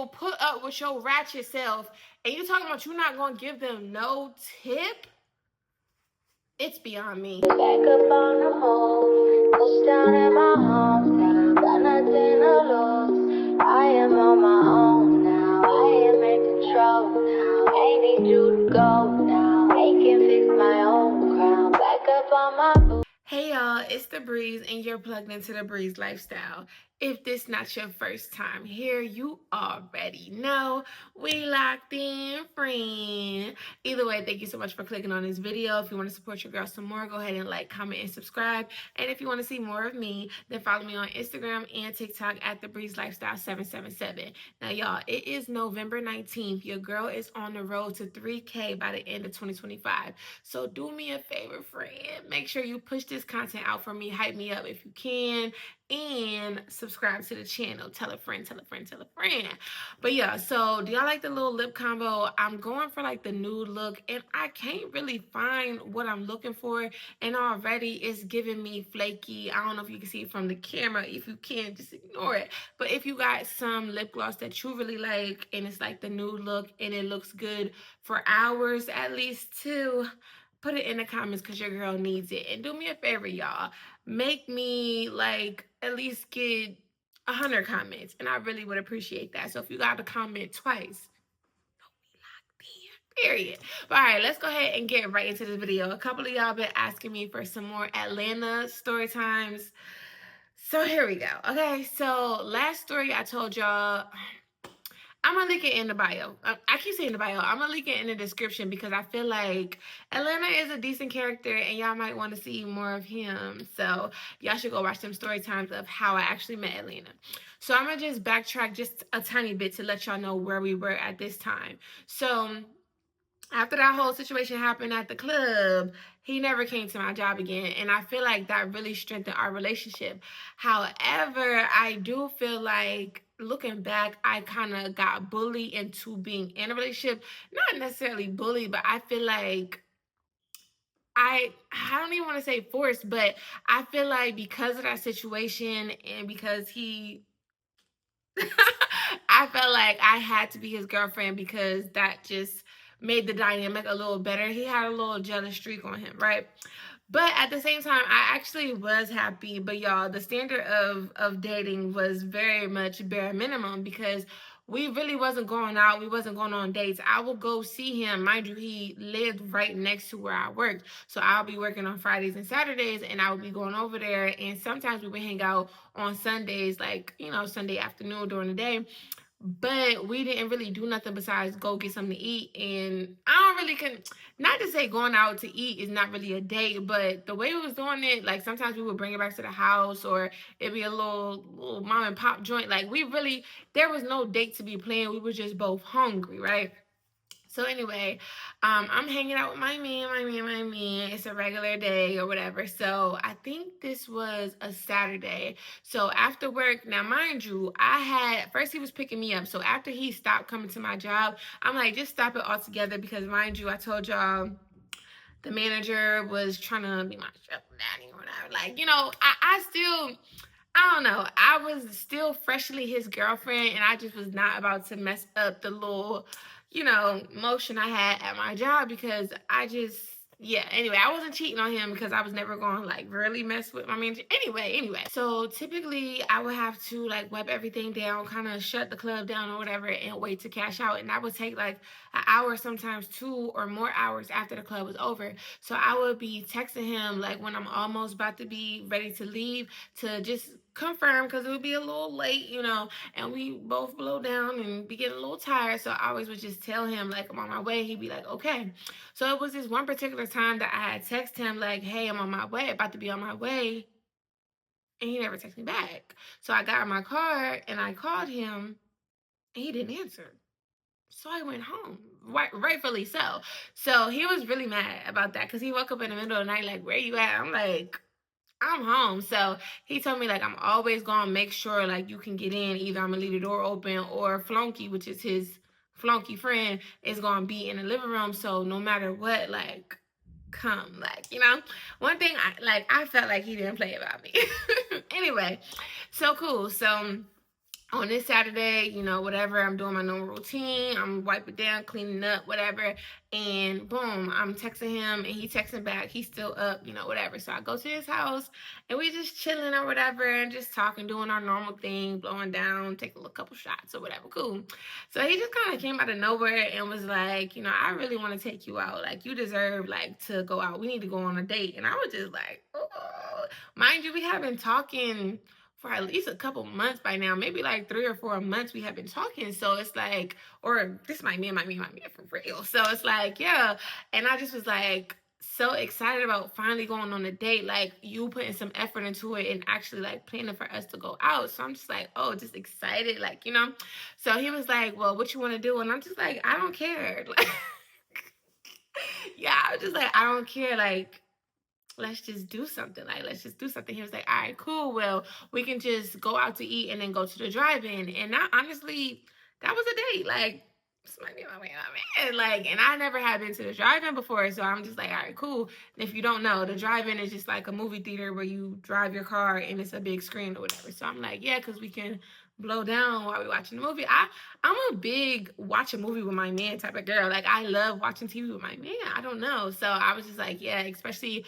will put up with your ratchet self, and you talking about you not gonna give them no tip? It's beyond me. Back up on the move, touchdown in my hometown, got nothing to lose. I am on my own now, I am in control now. I need you to go now, I can fix my own crown. Back up on my move. Hey y'all, it's TheBreeze, and you're plugged into the Breeze lifestyle. If this not your first time here, you already know we locked in, friend. Either way, thank you so much for clicking on this video. If you want to support your girl some more, go ahead and like, comment, and subscribe. And if you want to see more of me, then follow me on Instagram and TikTok at TheBreeze Lifestyle 777. Now, y'all, it is November 19th. Your girl is on the road to 3K by the end of 2025. So do me a favor, friend. Make sure you push this content out for me. Hype me up if you can. And subscribe to the channel. Tell a friend, tell a friend, tell a friend. But yeah, so do y'all like the little lip combo? I'm going for like the nude look, and I can't really find what I'm looking for, and already it's giving me flaky. I don't know if you can see it from the camera. If you can, just ignore it. But if you got some lip gloss that you really like, and it's like the nude look, and it looks good for hours at least too, put it in the comments because your girl needs it. And do me a favor, y'all. Make me like at least get 100 comments, and I really would appreciate that. So if you got to comment twice, period. But all right, let's go ahead and get right into this video. A couple of y'all been asking me for some more Atlanta story times. So here we go. Okay, so last story I told y'all, I'm gonna link it in the bio. I keep saying the bio. I'm gonna link it in the description because I feel like Atlanta is a decent character and y'all might want to see more of him. So y'all should go watch them story times of how I actually met Atlanta. So I'm gonna just backtrack just a tiny bit to let y'all know where we were at this time. So after that whole situation happened at the club, he never came to my job again. And I feel like that really strengthened our relationship. However, I do feel like looking back, I kind of got bullied into being in a relationship. Not necessarily bullied, but I feel like I don't even want to say forced, but I feel like because of that situation and because he I felt like I had to be his girlfriend because that just made the dynamic a little better. He had a little jealous streak on him, right? But at the same time, I actually was happy. But y'all, the standard of dating was very much bare minimum because we really wasn't going out. We wasn't going on dates. I would go see him. Mind you, he lived right next to where I worked. So I'll be working on Fridays and Saturdays, and I would be going over there. And sometimes we would hang out on Sundays, like, you know, Sunday afternoon during the day. But we didn't really do nothing besides go get something to eat. And I don't really not to say going out to eat is not really a date, but the way we was doing it, like sometimes we would bring it back to the house, or it'd be a little mom and pop joint. Like there was no date to be planned. We were just both hungry, right? So anyway, I'm hanging out with my man. It's a regular day or whatever. So I think this was a Saturday. So after work, now mind you, first he was picking me up. So after he stopped coming to my job, I'm like, just stop it altogether because mind you, I told y'all the manager was trying to be my sugar daddy or whatever. Like, you know, I don't know. I was still freshly his girlfriend, and I just was not about to mess up the little, you know, motion I had at my job because anyway, I wasn't cheating on him because I was never going to like really mess with my manager. Anyway. So typically I would have to like wipe everything down, kind of shut the club down or whatever and wait to cash out. And that would take like an hour, sometimes 2 or more hours after the club was over. So I would be texting him like when I'm almost about to be ready to leave to just confirm because it would be a little late, you know, and we both blow down and be getting a little tired. So I always would just tell him like I'm on my way. He'd be like, okay. So it was this one particular time that I had texted him like, hey, I'm on my way, about to be on my way. And he never texted me back. So I got in my car and I called him and he didn't answer. So I went home, rightfully so. So he was really mad about that because he woke up in the middle of the night like, where you at? I'm like, I'm home. So he told me like I'm always gonna make sure like you can get in. Either I'm gonna leave the door open or Flunky, which is his flunky friend, is gonna be in the living room. So no matter what, like come, like, you know. One thing I felt like he didn't play about me. Anyway, so cool. So on this Saturday, whatever, I'm doing my normal routine. I'm wiping down, cleaning up, whatever. And boom, I'm texting him and he texting back. He's still up, whatever. So I go to his house and we just chilling or whatever and just talking, doing our normal thing, blowing down, take a little couple shots or whatever. Cool. So he just kind of came out of nowhere and was like, I really want to take you out. Like, you deserve, like, to go out. We need to go on a date. And I was just like, oh. Mind you, we have been talking for at least a couple months by now, maybe like 3 or 4 months we have been talking. So it's like, or this might be for real. So it's like, yeah. And I just was like so excited about finally going on a date, like you putting some effort into it and actually like planning for us to go out. So I'm just like, oh, just excited, like, So he was like, well, what you want to do? And I'm just like, I don't care. Like, yeah, I was just like, I don't care. Like, let's just do something. Like, let's just do something. He was like, all right, cool. Well, we can just go out to eat and then go to the drive-in. And that, honestly, that was a date. Like, this might be my man. Like, and I never had been to the drive-in before. So I'm just like, all right, cool. And if you don't know, the drive-in is just like a movie theater where you drive your car and it's a big screen or whatever. So I'm like, yeah, because we can blow down while we're watching the movie. I'm a big watch a movie with my man type of girl. Like, I love watching TV with my man. I don't know. So I was just like, yeah, especially,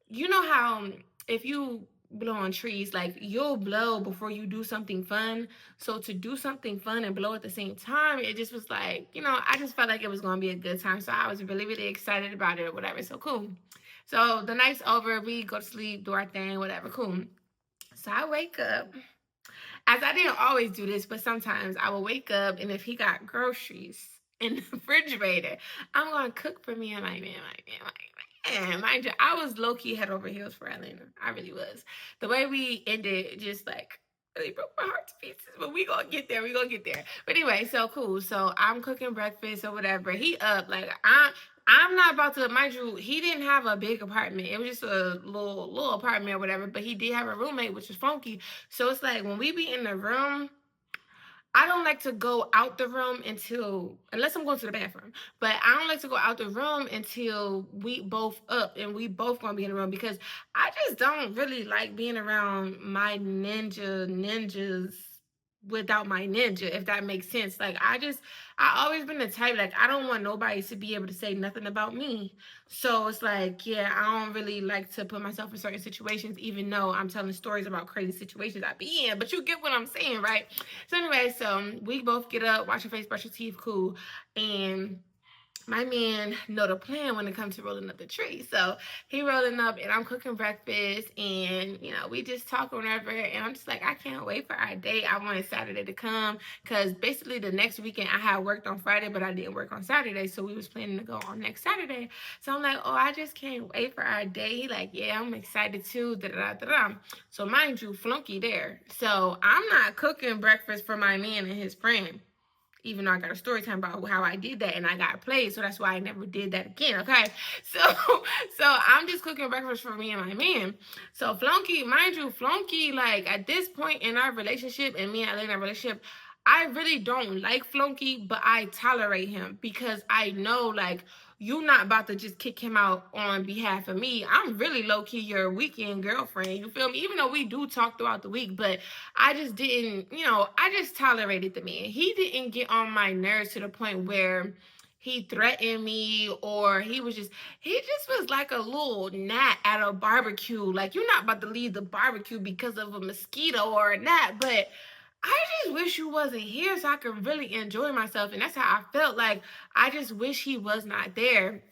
you know how if you blow on trees, like you'll blow before you do something fun. So to do something fun and blow at the same time, it just was like, I just felt like it was going to be a good time. So I was really, really excited about it or whatever. So cool. So the night's over, we go to sleep, do our thing, whatever. Cool. So I wake up. As I didn't always do this, but sometimes I will wake up and if he got groceries in the refrigerator, I'm going to cook for me and my man. And mind you, I was low-key head over heels for Atlanta. I really was. The way we ended just like really broke my heart to pieces. But we gonna get there. We gonna get there. But anyway, so cool. So I'm cooking breakfast or whatever. He up. Like, I'm not about to, mind you, he didn't have a big apartment. It was just a little apartment or whatever. But he did have a roommate, which is funky. So it's like when we be in the room, I don't like to go out the room unless I'm going to the bathroom. But I don't like to go out the room until we both up and we both gonna be in the room because I just don't really like being around my ninjas without my ninja, if that makes sense. Like, I always been the type, like, I don't want nobody to be able to say nothing about me. So it's like, yeah, I don't really like to put myself in certain situations, even though I'm telling stories about crazy situations I be in. But you get what I'm saying, right? So anyway, so we both get up, wash your face, brush your teeth, cool. And my man know the plan when it comes to rolling up the tree. So he rolling up and I'm cooking breakfast and we just talk or whatever. And I'm just like, I can't wait for our date. I wanted Saturday to come because basically the next weekend I had worked on Friday, but I didn't work on Saturday. So we was planning to go on next Saturday. So I'm like, oh, I just can't wait for our date. He like, yeah, I'm excited too. Da-da-da-da-da. So mind you, Flunky there. So I'm not cooking breakfast for my man and his friend, even though I got a story time about how I did that and I got played. So that's why I never did that again. Okay. So I'm just cooking breakfast for me and my man. So Flunky, mind you, Flunky, like at this point in our relationship and me and Elena relationship, I really don't like Flunky, but I tolerate him because I know, like, you not about to just kick him out on behalf of me. I'm really low-key your weekend girlfriend. You feel me? Even though we do talk throughout the week, but I just didn't, I just tolerated the man. He didn't get on my nerves to the point where he threatened me or he just was like a little gnat at a barbecue. Like, you're not about to leave the barbecue because of a mosquito or a gnat, but I just wish you wasn't here so I could really enjoy myself. And that's how I felt. Like, I just wish he was not there.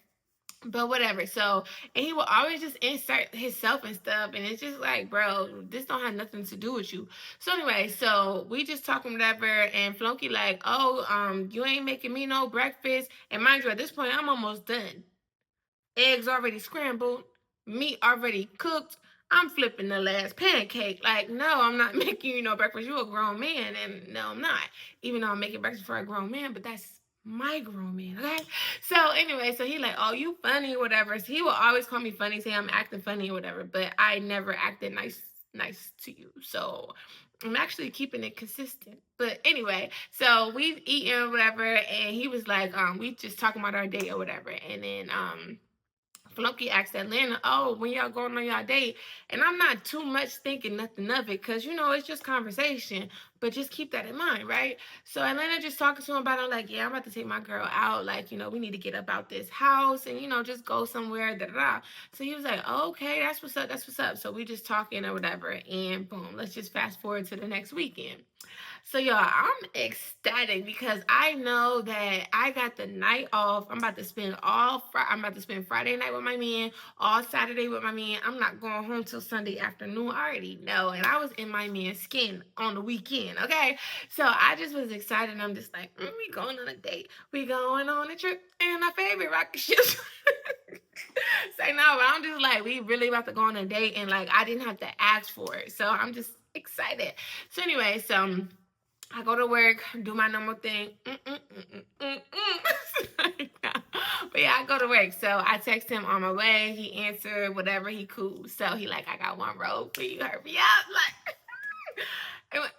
But whatever. So, and he will always just insert himself and stuff. And it's just like, bro, this don't have nothing to do with you. So anyway, so we just talking whatever. And Flunky like, oh, you ain't making me no breakfast. And mind you, at this point, I'm almost done. Eggs already scrambled, meat already cooked. I'm flipping the last pancake. Like, no, I'm not making you no breakfast. You're a grown man. And no, I'm not. Even though I'm making breakfast for a grown man, but that's my grown man, okay? So anyway, so he like, oh, you funny, whatever. So he will always call me funny, say I'm acting funny or whatever, but I never acted nice to you. So I'm actually keeping it consistent. But anyway, so we eating whatever, and he was like, we just talking about our date or whatever. And then Floki asked Atlanta, "Oh, when y'all going on y'all date?" And I'm not too much thinking nothing of it, because it's just conversation. But just keep that in mind, right? So Atlanta just talking to him about it, like, "Yeah, I'm about to take my girl out. Like, we need to get up out this house and just go somewhere." Da da da. So he was like, oh, "Okay, that's what's up. That's what's up." So we just talking or whatever, and boom, let's just fast forward to the next weekend. So y'all, I'm ecstatic because I know that I got the night off. I'm about to spend Friday night with my man, all Saturday with my man. I'm not going home till Sunday afternoon. I already know. And I was in my man's skin on the weekend, okay? So I just was excited. I'm just like, we going on a date. We going on a trip in our favorite rocket ship. Say no, but I'm just like, we really about to go on a date, and like I didn't have to ask for it. So I'm just excited. So anyway, I go to work, do my normal thing. But yeah, I go to work. So I text him on my way. He answered, whatever, he cool. So he like, "I got one roll for you. Hurry up." Like,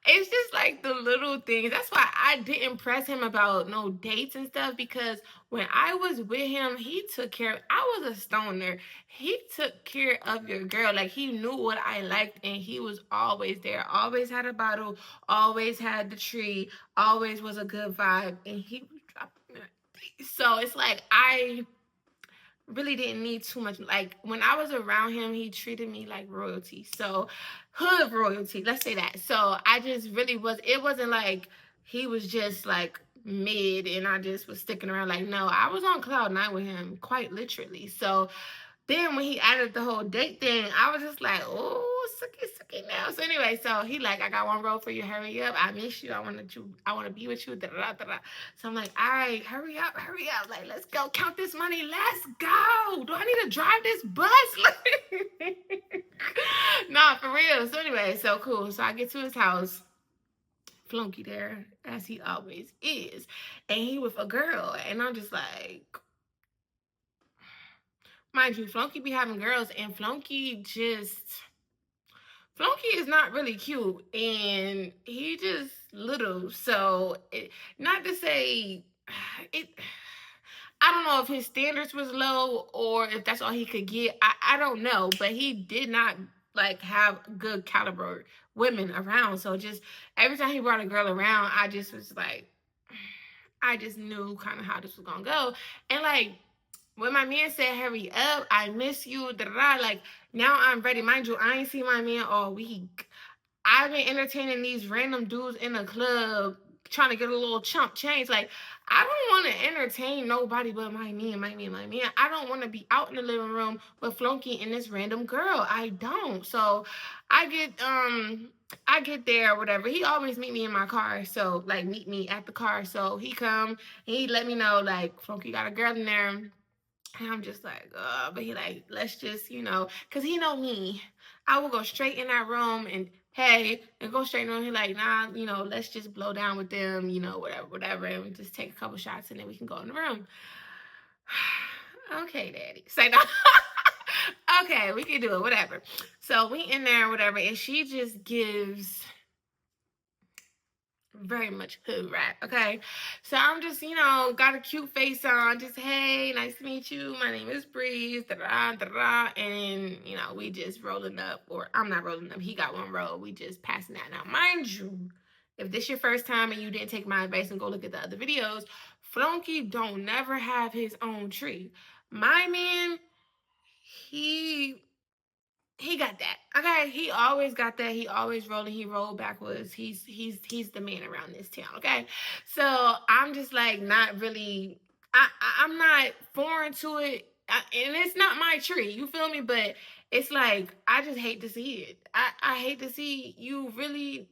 it's just like the little things. That's why I didn't press him about no dates and stuff, because when I was with him, he took care. I was a stoner. He took care of your girl. Like, he knew what I liked, and he was always there. Always had a bottle. Always had the tree. Always was a good vibe, and he was dropping it. So it's like I really didn't need too much. Like, when I was around him, he treated me like royalty. So, hood royalty, let's say that. So I just really it wasn't like he was just like mid and I just was sticking around. Like, no, I was on cloud nine with him, quite literally. So then when he added the whole date thing, I was just like, oh, sucky now. So anyway, so he like, "I got one roll for you. Hurry up. I miss you. I want to be with you. Da, da, da, da. So I'm like, all right, hurry up. Like, let's go count this money. Let's go. Do I need to drive this bus? Nah, for real. So anyway, so cool. So I get to his house. Flunky there, as he always is. And he with a girl. And I'm just like, mind you, Flunky be having girls, and Flunky is not really cute, and he just little. So, not to say it. I don't know if his standards was low or if that's all he could get. I don't know, but he did not like have good caliber women around. So just every time he brought a girl around, I just was like, I just knew kind of how this was gonna go, and like when my man said, "Hurry up, I miss you," da, da, da, like, now I'm ready. Mind you, I ain't seen my man all week. I've been entertaining these random dudes in the club trying to get a little chump change. Like, I don't want to entertain nobody but my man, my man, my man. I don't want to be out in the living room with Flunky and this random girl. I don't. So I get there or whatever. He always meet me in my car. So like meet me at the car. So he come and he let me know like Flunky got a girl in there. And I'm just like, but he like, let's just, cause he know me. I will go straight in that room and hey, and go straight in the room. He like, nah, let's just blow down with them, whatever, and we just take a couple shots and then we can go in the room. Okay, daddy. Say no. Okay, we can do it, whatever. So we in there, whatever, and she just gives very much hood rat, okay? So I'm just, got a cute face on, just, "Hey, nice to meet you. My name is Breeze, da-da, da-da," and, we just rolling up, or I'm not rolling up. He got one roll. We just passing that. Now, mind you, if this your first time and you didn't take my advice and go look at the other videos, Flunky don't never have his own tree. My man, he got that. Okay, he always got that. He always rolling. He rolled backwards. He's the man around this town. Okay, so I'm just like not really. I'm not foreign to it, and it's not my tree. You feel me? But it's like I just hate to see it. I hate to see you really.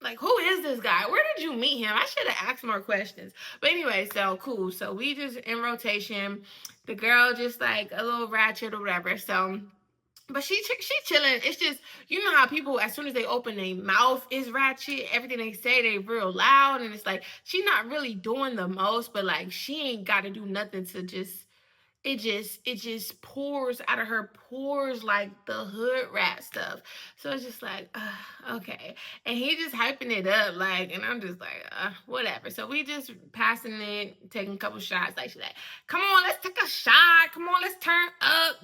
Like, who is this guy? Where did you meet him? I should have asked more questions. But anyway, so cool. So we just in rotation. The girl just like a little ratchet or whatever. So but she chilling. It's just, how people, as soon as they open their mouth, is ratchet. Everything they say, they real loud. And it's like, she not really doing the most, but like, she ain't got to do nothing to just it just pours out of her pores like the hood rat stuff. So it's just like, okay. And he just hyping it up, like, and I'm just like, whatever. So we just passing it, taking a couple shots. Like, she's like, come on, let's take a shot. Come on, let's turn up.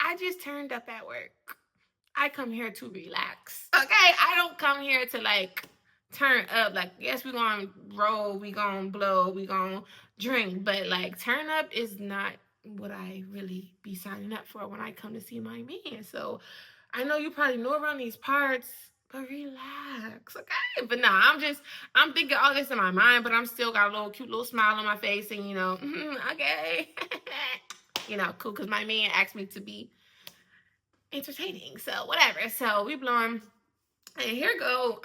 I just turned up at work. I come here to relax. Okay, I don't come here to like turn up. Like, yes, we gonna roll, we gonna blow, we gonna drink, but like turn up is not what I really be signing up for when I come to see my man. So I know you probably know around these parts, but relax, okay? But nah, I'm thinking all this in my mind, but I'm still got a little cute little smile on my face, and okay, cool, because my man asked me to be entertaining. So whatever. So we blowing, and here go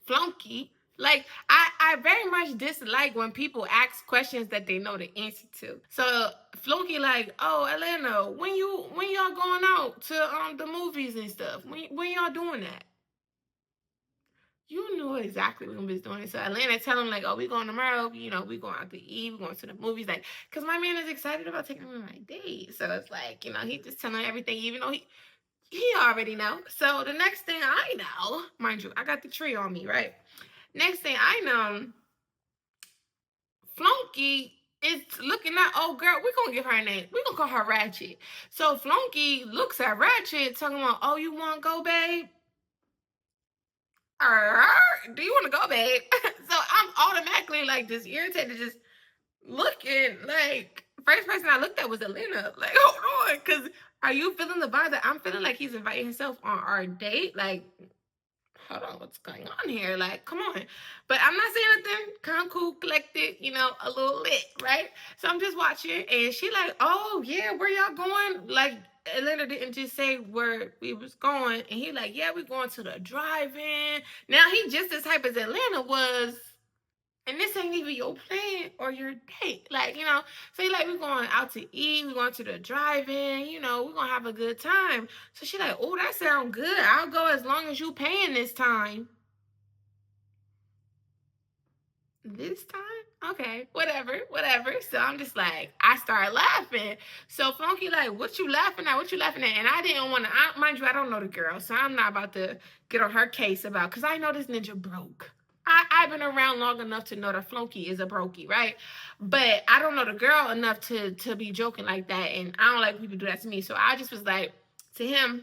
Flunky. Like I very much dislike when people ask questions that they know the answer to. So Flunky like, oh Atlanta, when y'all going out to the movies and stuff? When y'all doing that? You knew exactly when we was doing it. So Atlanta tell him like, oh, we going tomorrow. We going out to eat. We going to the movies. Like, cause my man is excited about taking me on my date. So it's like, he just telling everything, even though he already know. So the next thing I know, mind you, I got the tree on me, right? Next thing I know, Flunky is looking at old girl. We're gonna give her a name. We're gonna call her Ratchet. So Flunky looks at Ratchet, talking about, oh, you wanna go, babe? Do you wanna go, babe? So I'm automatically like just irritated, just looking like first person I looked at was Elena. Like, hold on, because are you feeling the vibe that I'm feeling? Like he's inviting himself on our date? Like, hold on, what's going on here? Like, come on. But I'm not saying nothing. Calm, cool, collected, a little lit, right? So I'm just watching, and she like, oh yeah, where y'all going? Like, Atlanta didn't just say where we was going, and he like, yeah, we going to the drive-in. Now he just as hype as Atlanta was, and this ain't even your plan or your date. Like, so you like, we're going out to eat, we're going to the drive-in, we're gonna have a good time. So she like, oh, that sounds good. I'll go as long as you paying this time. This time? Okay, whatever. So I'm just like, I start laughing. So Funky like, what you laughing at? What you laughing at? And I didn't want to, mind you, I don't know the girl, so I'm not about to get on her case about, because I know this ninja broke. I've been around long enough to know that Flunky is a brokey, right? But I don't know the girl enough to be joking like that, and I don't like people do that to me. So I just was like, to him,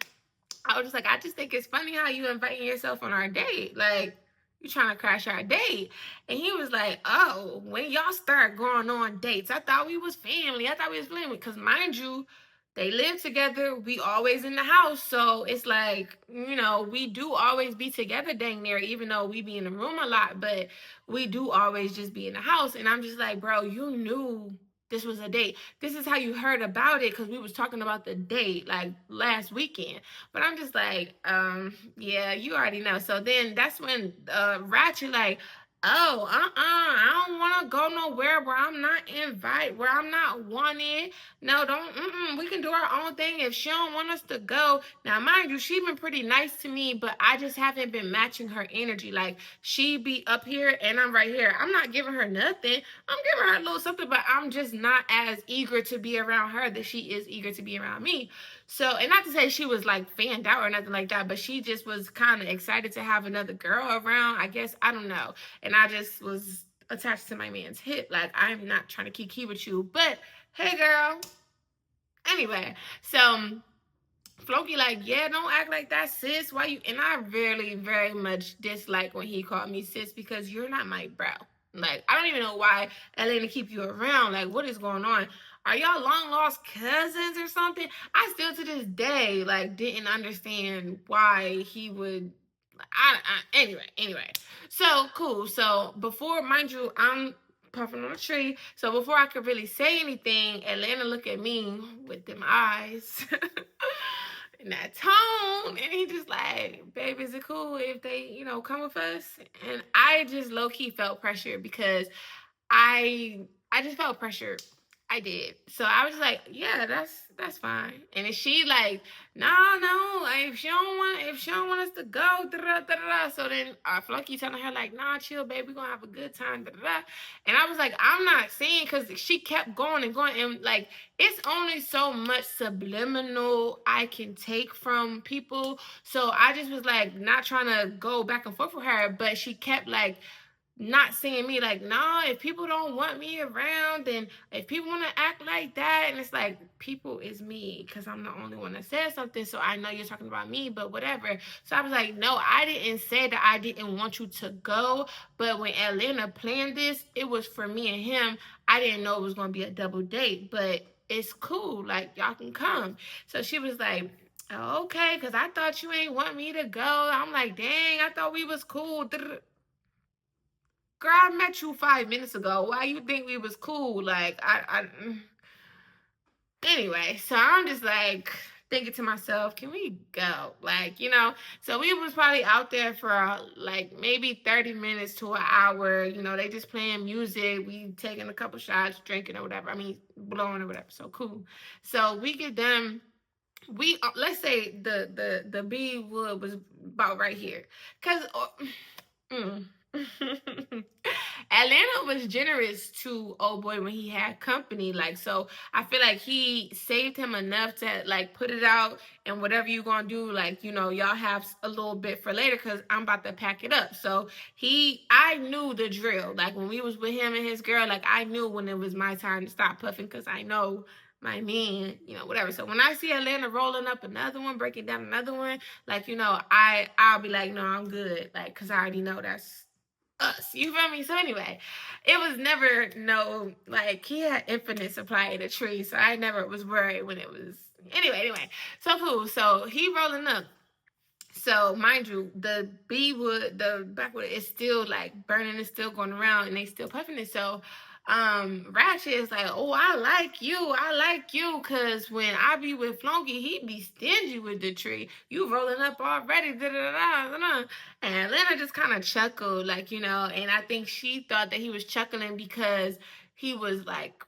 I was just like, I just think it's funny how you inviting yourself on our date. Like, you trying to crash our date. And he was like, oh, when y'all start going on dates, I thought we was family. I thought we was family. Because mind you, they live together. We always in the house. So it's like, we do always be together dang near, even though we be in the room a lot. But we do always just be in the house. And I'm just like, bro, you knew this was a date. This is how you heard about it, because we was talking about the date like last weekend. But I'm just like, yeah, you already know. So then that's when Ratchet like, oh, I don't want to go nowhere where I'm not invited, where I'm not wanted. No, don't, we can do our own thing if she don't want us to go. Now, mind you, she been pretty nice to me, but I just haven't been matching her energy. Like, she be up here and I'm right here. I'm not giving her nothing. I'm giving her a little something, but I'm just not as eager to be around her that she is eager to be around me. So, and not to say she was like fanned out or nothing like that, but she just was kind of excited to have another girl around. I guess, I don't know. And I just was attached to my man's hip. Like, I'm not trying to kiki with you, but hey, girl. Anyway, so Floki like, yeah, don't act like that, sis. Why you? And I really, very much dislike when he called me sis, because you're not my bro. Like, I don't even know why Elena keep you around. Like, what is going on? Are y'all long lost cousins or something? I still to this day like didn't understand why he would. Anyway. So cool. So before, mind you, I'm puffing on a tree. So before I could really say anything, Atlanta looked at me with them eyes and that tone, and he just like, babe, is it cool if they, come with us? And I just low key felt pressure, because I just felt pressure. I did. So I was like, yeah, that's fine. And then she like, no, no, like, if she don't want us to go, da da da da. So then Flunky telling her like, nah, chill, baby, we gonna have a good time, da da da. And I was like, I'm not saying, because she kept going and going, and like, it's only so much subliminal I can take from people. So I just was like, not trying to go back and forth with her, but she kept like not seeing me like, nah, if people don't want me around, and if people want to act like that, and it's like, people is me, because I'm the only one that said something, so I know you're talking about me, but whatever. So I was like, no, I didn't say that I didn't want you to go, but when Atlanta planned this, it was for me and him. I didn't know it was going to be a double date, but it's cool, like, y'all can come. So she was like, oh, okay, because I thought you ain't want me to go. I'm like, dang, I thought we was cool. Girl, I met you 5 minutes ago. Why you think we was cool? Like, anyway, so I'm just like thinking to myself, can we go? Like, so we was probably out there for like maybe 30 minutes to an hour. They just playing music. We taking a couple shots, drinking or whatever. I mean, blowing or whatever. So cool. So we get done. We let's say the B wood was about right here, cause. Mm. Atlanta was generous to old boy when he had company, like, so I feel like he saved him enough to like put it out, and whatever you gonna do, like, y'all have a little bit for later, because I'm about to pack it up. So I knew the drill, like when we was with him and his girl, like I knew when it was my time to stop puffing, because I know my man, whatever. So when I see Atlanta rolling up another one, breaking down another one, like, I'll be like, no, I'm good, like, because I already know that's us. You feel me? So anyway, it was never no, like, he had infinite supply of the tree, so I never was worried when it was. Anyway. So cool. So he rolling up. So mind you, the B wood, the backwood is still like burning, it's still going around, and they still puffing it. So Ratchet is like, oh, I like you, cause when I be with Flunky, he be stingy with the tree. You rolling up already, da da da da da. And Atlanta just kind of chuckled, like, and I think she thought that he was chuckling because he was like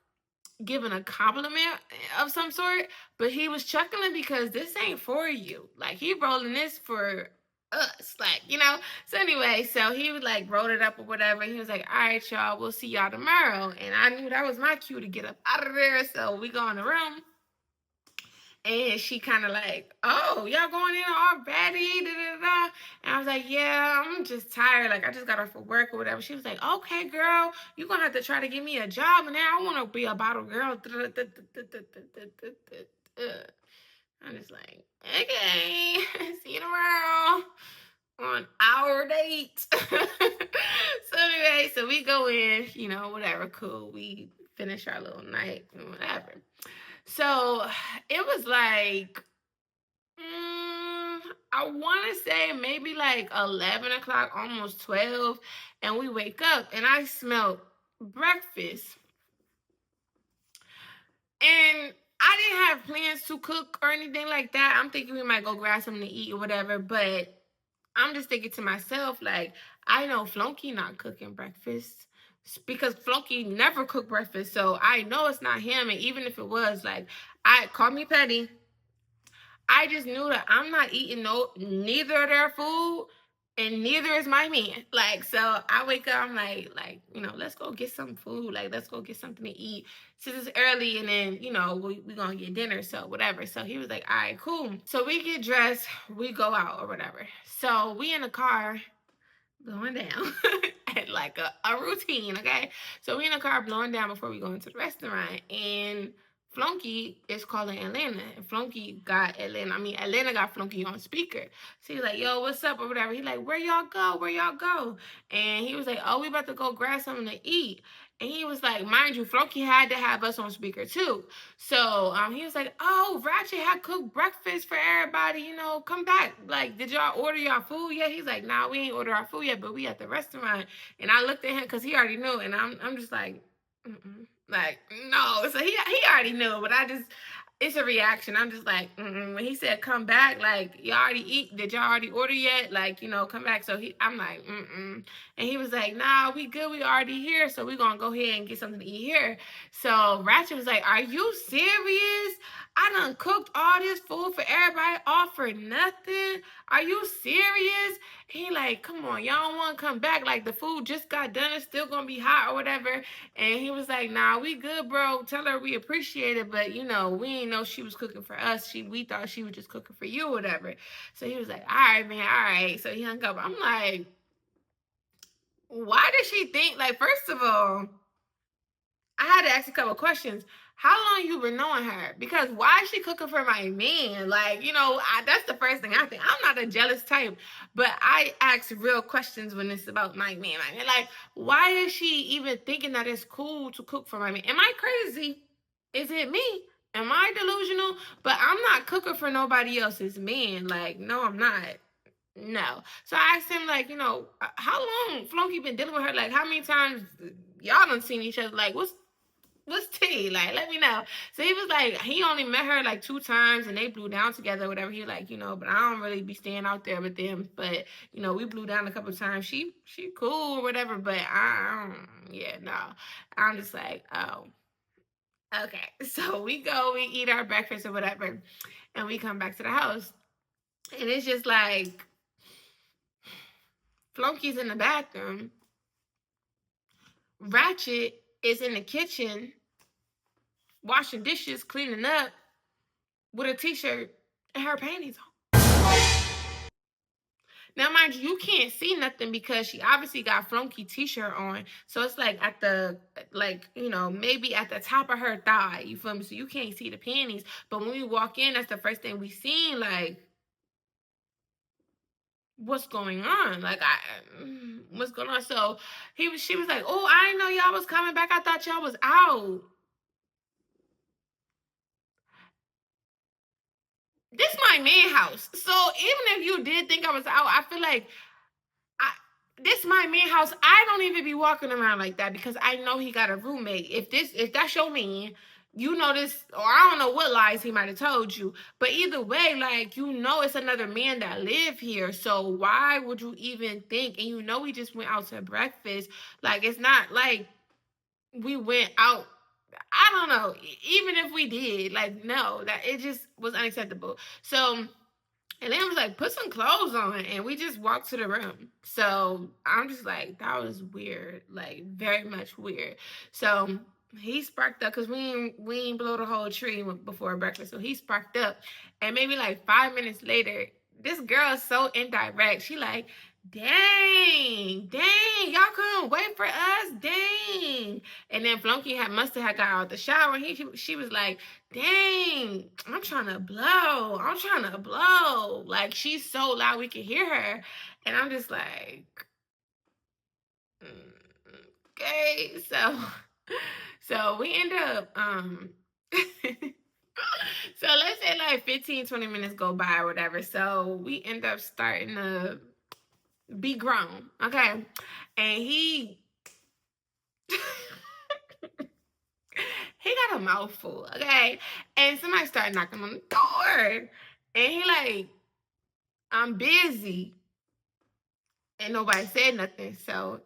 giving a compliment of some sort, but he was chuckling because this ain't for you. Like, he rolling this for us, like, So anyway, so he was like rolled it up or whatever. He was like, all right, y'all, we'll see y'all tomorrow. And I knew that was my cue to get up out of there. So we go in the room. And she kind of like, oh, y'all going in already? Da, da, da. And I was like, yeah, I'm just tired. Like, I just got off of work or whatever. She was like, okay, girl, you're going to have to try to give me a job. And now I want to be a bottle girl. I'm just like, okay, see you tomorrow on our date. So anyway, so we go in, whatever, cool. We finish our little night and whatever. So it was like, I want to say maybe like 11 o'clock, almost 12. And we wake up and I smelled breakfast. And I didn't have plans to cook or anything like that. I'm thinking we might go grab something to eat or whatever. But I'm just thinking to myself, like, I know Flunky not cooking breakfast, because Flunky never cooked breakfast. So I know it's not him. And even if it was, like, call me petty, I just knew that I'm not eating neither of their food, and neither is my man. Like, so I wake up, I'm like, let's go get some food. Like, let's go get something to eat since it's early, and then, we gonna get dinner, so whatever. So he was like, all right, cool. So we get dressed, we go out or whatever. So we in the car blowing down at like a routine, okay? So we in the car blowing down before we go into the restaurant, and Flunky is calling Atlanta, and Flunky got Atlanta. I mean, Atlanta got Flunky on speaker. So he's like, yo, what's up or whatever. He like, where y'all go? Where y'all go? And he was like, oh, we about to go grab something to eat. And he was like, mind you, Flunky had to have us on speaker too. So he was like, oh, Ratchet had cooked breakfast for everybody, come back. Like, did y'all order y'all food yet? He's like, nah, we ain't order our food yet, but we at the restaurant. And I looked at him because he already knew, and I'm just like, mm-mm. Like, no. So he already knew, but it's a reaction. I'm just like, when he said come back, like y'all already eat. Did y'all already order yet? Like, come back. So I'm like, and he was like, nah, we good. We already here. So we gonna go ahead and get something to eat here. So Ratchet was like, are you serious? I done cooked all this food for everybody, all for nothing. Are you serious? He like, come on, y'all don't want to come back. Like the food just got done. It's still gonna be hot or whatever. And he was like, nah, we good, bro. Tell her we appreciate it, but we ain't know she was cooking for us. We thought she was just cooking for you or whatever. So he was like, all right, man, all right. So he hung up. I'm like, why does she think, like, first of all, I had to ask a couple questions. How long you been knowing her? Because why is she cooking for my man? Like, that's the first thing I think. I'm not a jealous type, but I ask real questions when it's about my man. Like, why is she even thinking that it's cool to cook for my man? Am I crazy? Is it me? Am I delusional? But I'm not cooking for nobody else's man. Like, no, I'm not. No. So I asked him, like, how long Flunky been dealing with her? Like, how many times y'all done seen each other? Like, what's tea? Like, let me know. So he was like, he only met her like 2 times and they blew down together, whatever. He like, but I don't really be staying out there with them. But, we blew down a couple of times. She cool or whatever, but I don't, yeah, no. I'm just like, oh. Okay. So we go, we eat our breakfast or whatever, and we come back to the house. And it's just like Flunky's in the bathroom. Ratchet is in the kitchen washing dishes, cleaning up with a t-shirt and her panties on. Now, mind you, you can't see nothing because she obviously got Flunky t-shirt on. So it's like at the, maybe at the top of her thigh. You feel me? So you can't see the panties. But when we walk in, that's the first thing we seen. Like, what's going on? Like, what's going on? So she was like, oh, I didn't know y'all was coming back. I thought y'all was out. This my man house. So even if you did think I was out, I feel like this my man house. I don't even be walking around like that because I know he got a roommate. If that's your man, you know this, or I don't know what lies he might have told you. But either way, like, it's another man that live here. So why would you even think? And we just went out to breakfast. Like, it's not like we went out. I don't know. Even if we did, like, no, that it just was unacceptable. So, and then I was like, put some clothes on, and we just walked to the room. So I'm just like, that was weird, like very much weird. So he sparked up because we ain't blow the whole tree before breakfast. So he sparked up, and maybe like 5 minutes later, this girl is so indirect. She like, dang, y'all couldn't wait for us, dang. And then Flunky must have got out the shower. And she was like, dang, I'm trying to blow. Like, she's so loud we can hear her. And I'm just like, okay. So we end up, so let's say like 15-20 minutes go by or whatever. So we end up starting to be grown, okay? And he got a mouthful, okay? And somebody started knocking on the door. And he like, I'm busy. And nobody said nothing. So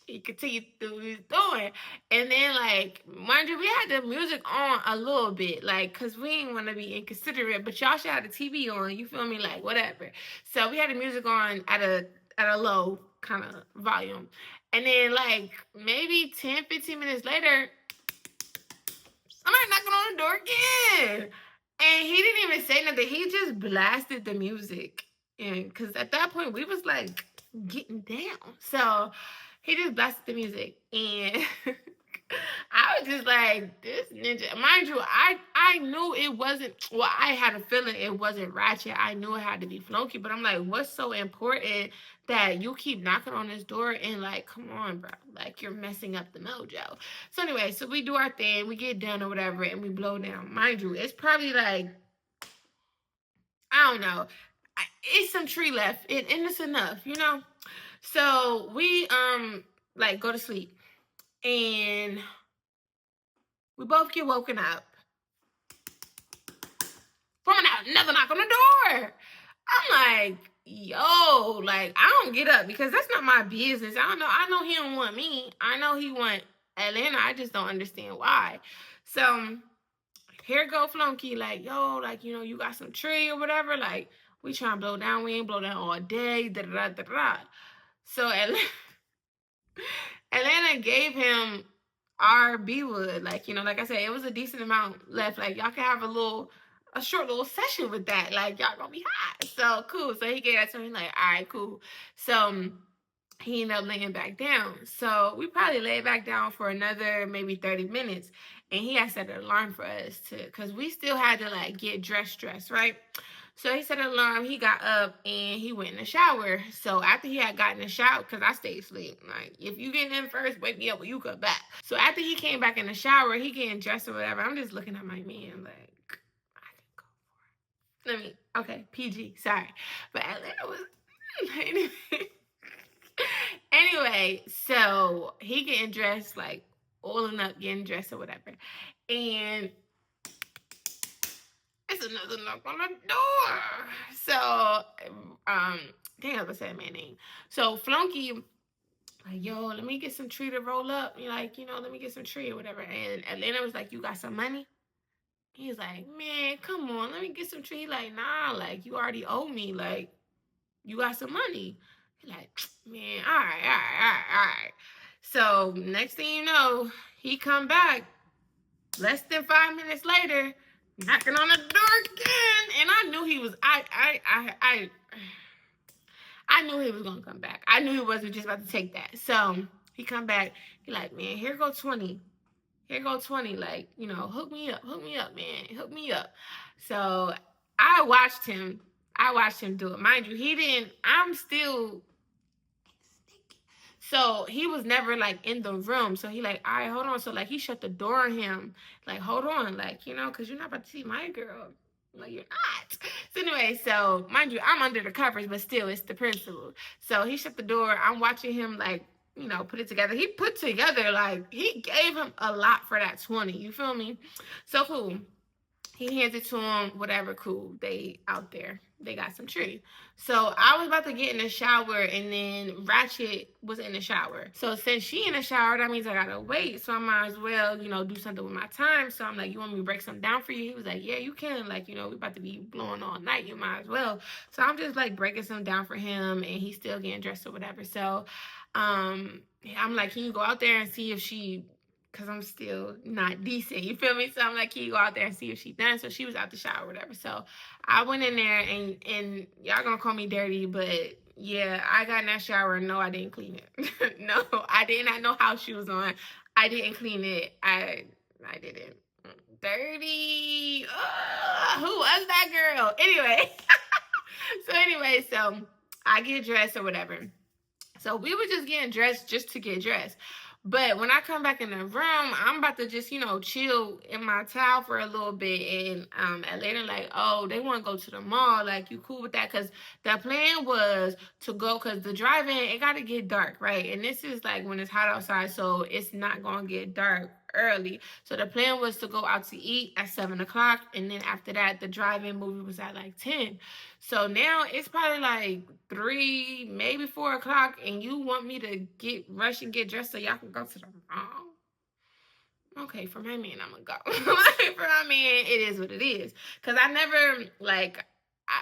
he continued to do what he was doing. And then, like, mind you, we had the music on a little bit, like, because we didn't want to be inconsiderate, but y'all should have the TV on, you feel me? Like, whatever. So we had the music on at a low kind of volume. And then, like, maybe 10-15 minutes later, somebody knocking on the door again. And he didn't even say nothing. He just blasted the music. And because at that point, we was like getting down. So he just blasted the music. And I was just like, this ninja. Mind you, I knew it wasn't, well, I had a feeling it wasn't Ratchet. I knew it had to be Flunky. But I'm like, what's so important that you keep knocking on this door and like, come on, bro. Like, you're messing up the mojo. So anyway, so we do our thing. We get done or whatever. And we blow down. Mind you, it's probably like, I don't know. It's some tree left. And it's enough, So we, like, go to sleep. And we both get woken up. Another knock on the door. I'm like, yo, like, I don't get up because that's not my business. I know he don't want me. I know he want Atlanta. I just don't understand why. So here go Flunky, like, yo, like, you got some tree or whatever. Like, we trying to blow down. We ain't blow down all day. Da da da da. So Atlanta gave him our B wood. Like, like I said, it was a decent amount left. Like, y'all can have a short little session with that. Like, y'all gonna be hot. So cool. So he gave that to me, like, all right, cool. So he ended up laying back down. So we probably laid back down for another maybe 30 minutes. And he had set an alarm for us because we still had to like get dressed, right? So he set an alarm, he got up and he went in the shower. So after he had gotten in the shower, because I stayed asleep. Like, if you get in first, wake me up when you come back. So after he came back in the shower, he getting dressed or whatever. I'm just looking at my man like, I can go for it. Okay, PG, sorry. But Atlanta was anyway, so he getting dressed, like oiling up, getting dressed or whatever. And it's another knock on the door. So, damn, I was saying my name. So Flunky, like, yo, let me get some tree to roll up. You like, let me get some tree or whatever. And Atlanta was like, you got some money? He's like, man, come on, let me get some tree. Like, nah, like, you already owe me. Like, you got some money. He's like, man, all right. So next thing you know, he come back less than 5 minutes later, knocking on the door again, and I knew he was. I knew he was gonna come back. I knew he wasn't just about to take that. So he come back. He like, man, here go 20. Here go 20. Like, hook me up, man, hook me up. So I watched him do it. Mind you, he didn't. I'm still. So he was never like in the room. So he like, all right, hold on. So like he shut the door on him. Like, hold on, like, because you're not about to see my girl. Like, you're not. So anyway, so mind you, I'm under the covers, but still it's the principal. So he shut the door. I'm watching him like, put it together. He put together, like, he gave him a lot for that 20. You feel me? So cool. He hands it to him, whatever, cool. They out there. They got some tree. So I was about to get in the shower, and then Ratchet was in the shower. So since she in the shower, that means I gotta wait. So I might as well, do something with my time. So I'm like, you want me to break something down for you? He was like, yeah, you can. Like, we about to be blowing all night. You might as well. So I'm just like breaking something down for him, and he's still getting dressed or whatever. So I'm like, can you go out there and see if she, because I'm still not decent, you feel me? So I'm like, can you go out there and see if she's done? So she was out the shower or whatever. So I went in there, and y'all gonna call me dirty, but yeah, I got in that shower. No, I didn't clean it. No, I did not know how she was on. I didn't clean it. I didn't. Dirty. Who was that girl? Anyway. So I get dressed or whatever. So we were just getting dressed just to get dressed. But when I come back in the room, I'm about to just, chill in my towel for a little bit. And Atlanta like, oh, they want to go to the mall. Like, you cool with that? Because the plan was to go, because the drive-in, it got to get dark, right? And this is like when it's hot outside, so it's not going to get dark early. So the plan was to go out to eat at 7 o'clock. And then after that, the drive-in movie was at like 10. So now it's probably like 3, maybe 4 o'clock, and you want me to rush and get dressed so y'all can go to the mall? Okay, for my man, I'm gonna go. For my man, it is what it is. Cause I never